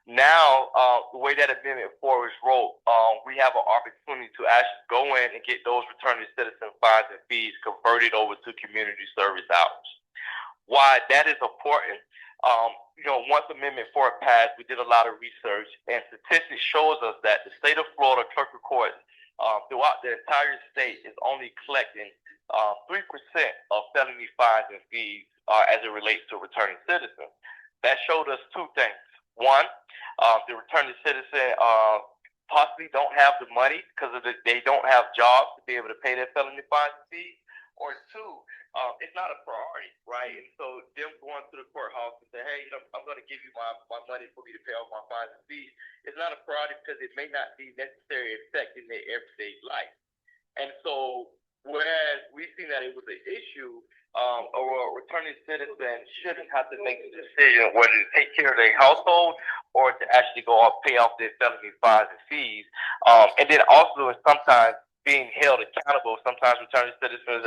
now, the way that Amendment 4 is wrote, we have an opportunity to actually go in and get those returning citizen fines and fees converted over to community service hours. Why that is important, once Amendment 4 passed, we did a lot of research, and statistics shows us that the state of Florida clerk of courts throughout the entire state is only collecting 3% of felony fines and fees as it relates to returning citizens. That showed us 2 things. 1, the returning citizen possibly don't have the money because they don't have jobs to be able to pay their felony fines and fees. Or 2, it's not a priority, right? And so them going to the courthouse and say, hey, I'm going to give you my money for me to pay off my fines and fees, it's not a priority because it may not be necessarily affecting their everyday life. And so whereas we've seen that it was an issue, or a returning citizen shouldn't have to make the decision whether to take care of their household or to actually go out pay off their felony fines and fees. And then also sometimes being held accountable. Sometimes returning citizens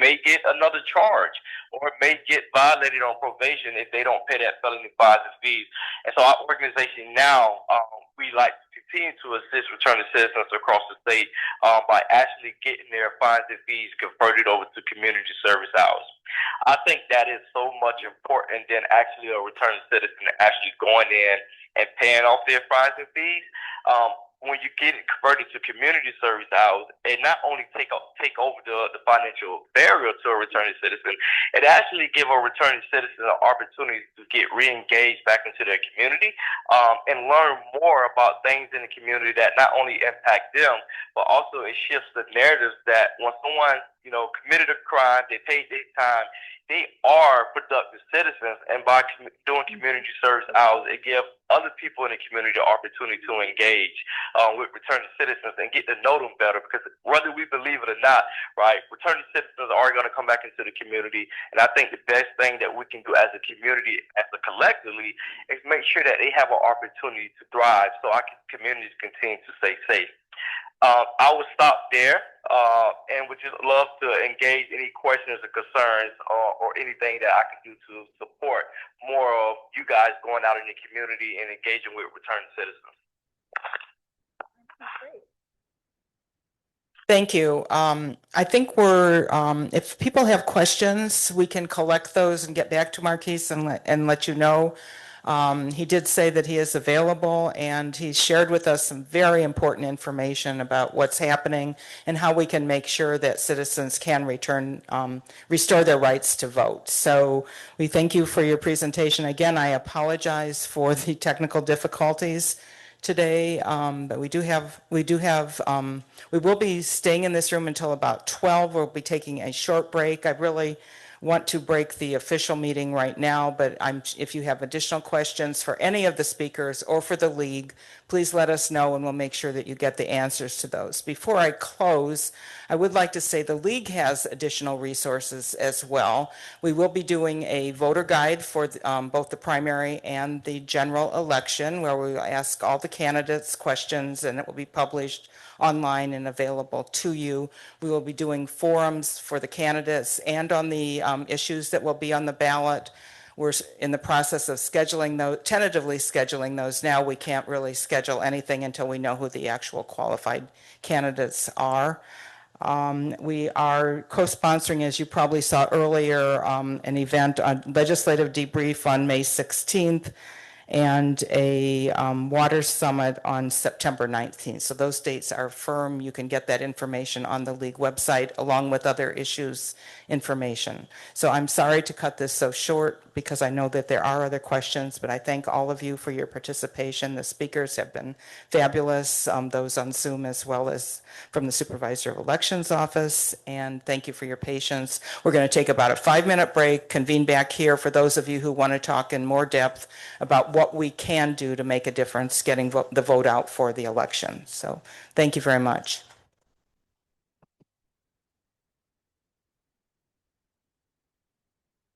may get another charge or may get violated on probation if they don't pay that felony fines and fees. And so our organization now, we like to continue to assist returning citizens across the state by actually getting their fines and fees converted over to community service hours. I think that is so much important than actually a returning citizen actually going in and paying off their fines and fees. When you get it converted to community service hours, it not only take over the financial barrier to a returning citizen, it actually give a returning citizen an opportunity to get re-engaged back into their community and learn more about things in the community that not only impact them, but also it shifts the narratives that when someone committed a crime, they paid their time, they are productive citizens, and by doing community service hours, it gives other people in the community the opportunity to engage with returning citizens and get to know them better. Because whether we believe it or not, right, returning citizens are going to come back into the community, and I think the best thing that we can do as a community, as a collectively, is make sure that they have an opportunity to thrive, so our communities continue to stay safe. I will stop there and would just love to engage any questions or concerns or anything that I can do to support more of you guys going out in the community and engaging with returning citizens. Thank you. I think if people have questions, we can collect those and get back to Marquis and let you know. He did say that he is available, and he shared with us some very important information about what's happening and how we can make sure that citizens can restore their rights to vote. So we thank you for your presentation. Again, I apologize for the technical difficulties today, but we will be staying in this room until about 12. We'll be taking a short break. I really want to break the official meeting right now, but if you have additional questions for any of the speakers or for the league, please let us know and we'll make sure that you get the answers to those. Before I close, I would like to say the league has additional resources as well. We will be doing a voter guide for both the primary and the general election, where we will ask all the candidates questions, and it will be published online and available to you. We will be doing forums for the candidates and on the issues that will be on the ballot. We're in the process of tentatively scheduling those now. We can't really schedule anything until we know who the actual qualified candidates are. We are co-sponsoring, as you probably saw earlier, an event on legislative debrief on May 16th and a water summit on September 19th. So those dates are firm. You can get that information on the league website along with other issues information. So I'm sorry to cut this so short because I know that there are other questions, but I thank all of you for your participation. The speakers have been fabulous, those on Zoom as well as from the Supervisor of Elections Office, and thank you for your patience. We're going to take about a 5-minute break, convene back here for those of you who want to talk in more depth about what we can do to make a difference getting the vote out for the election. So thank you very much.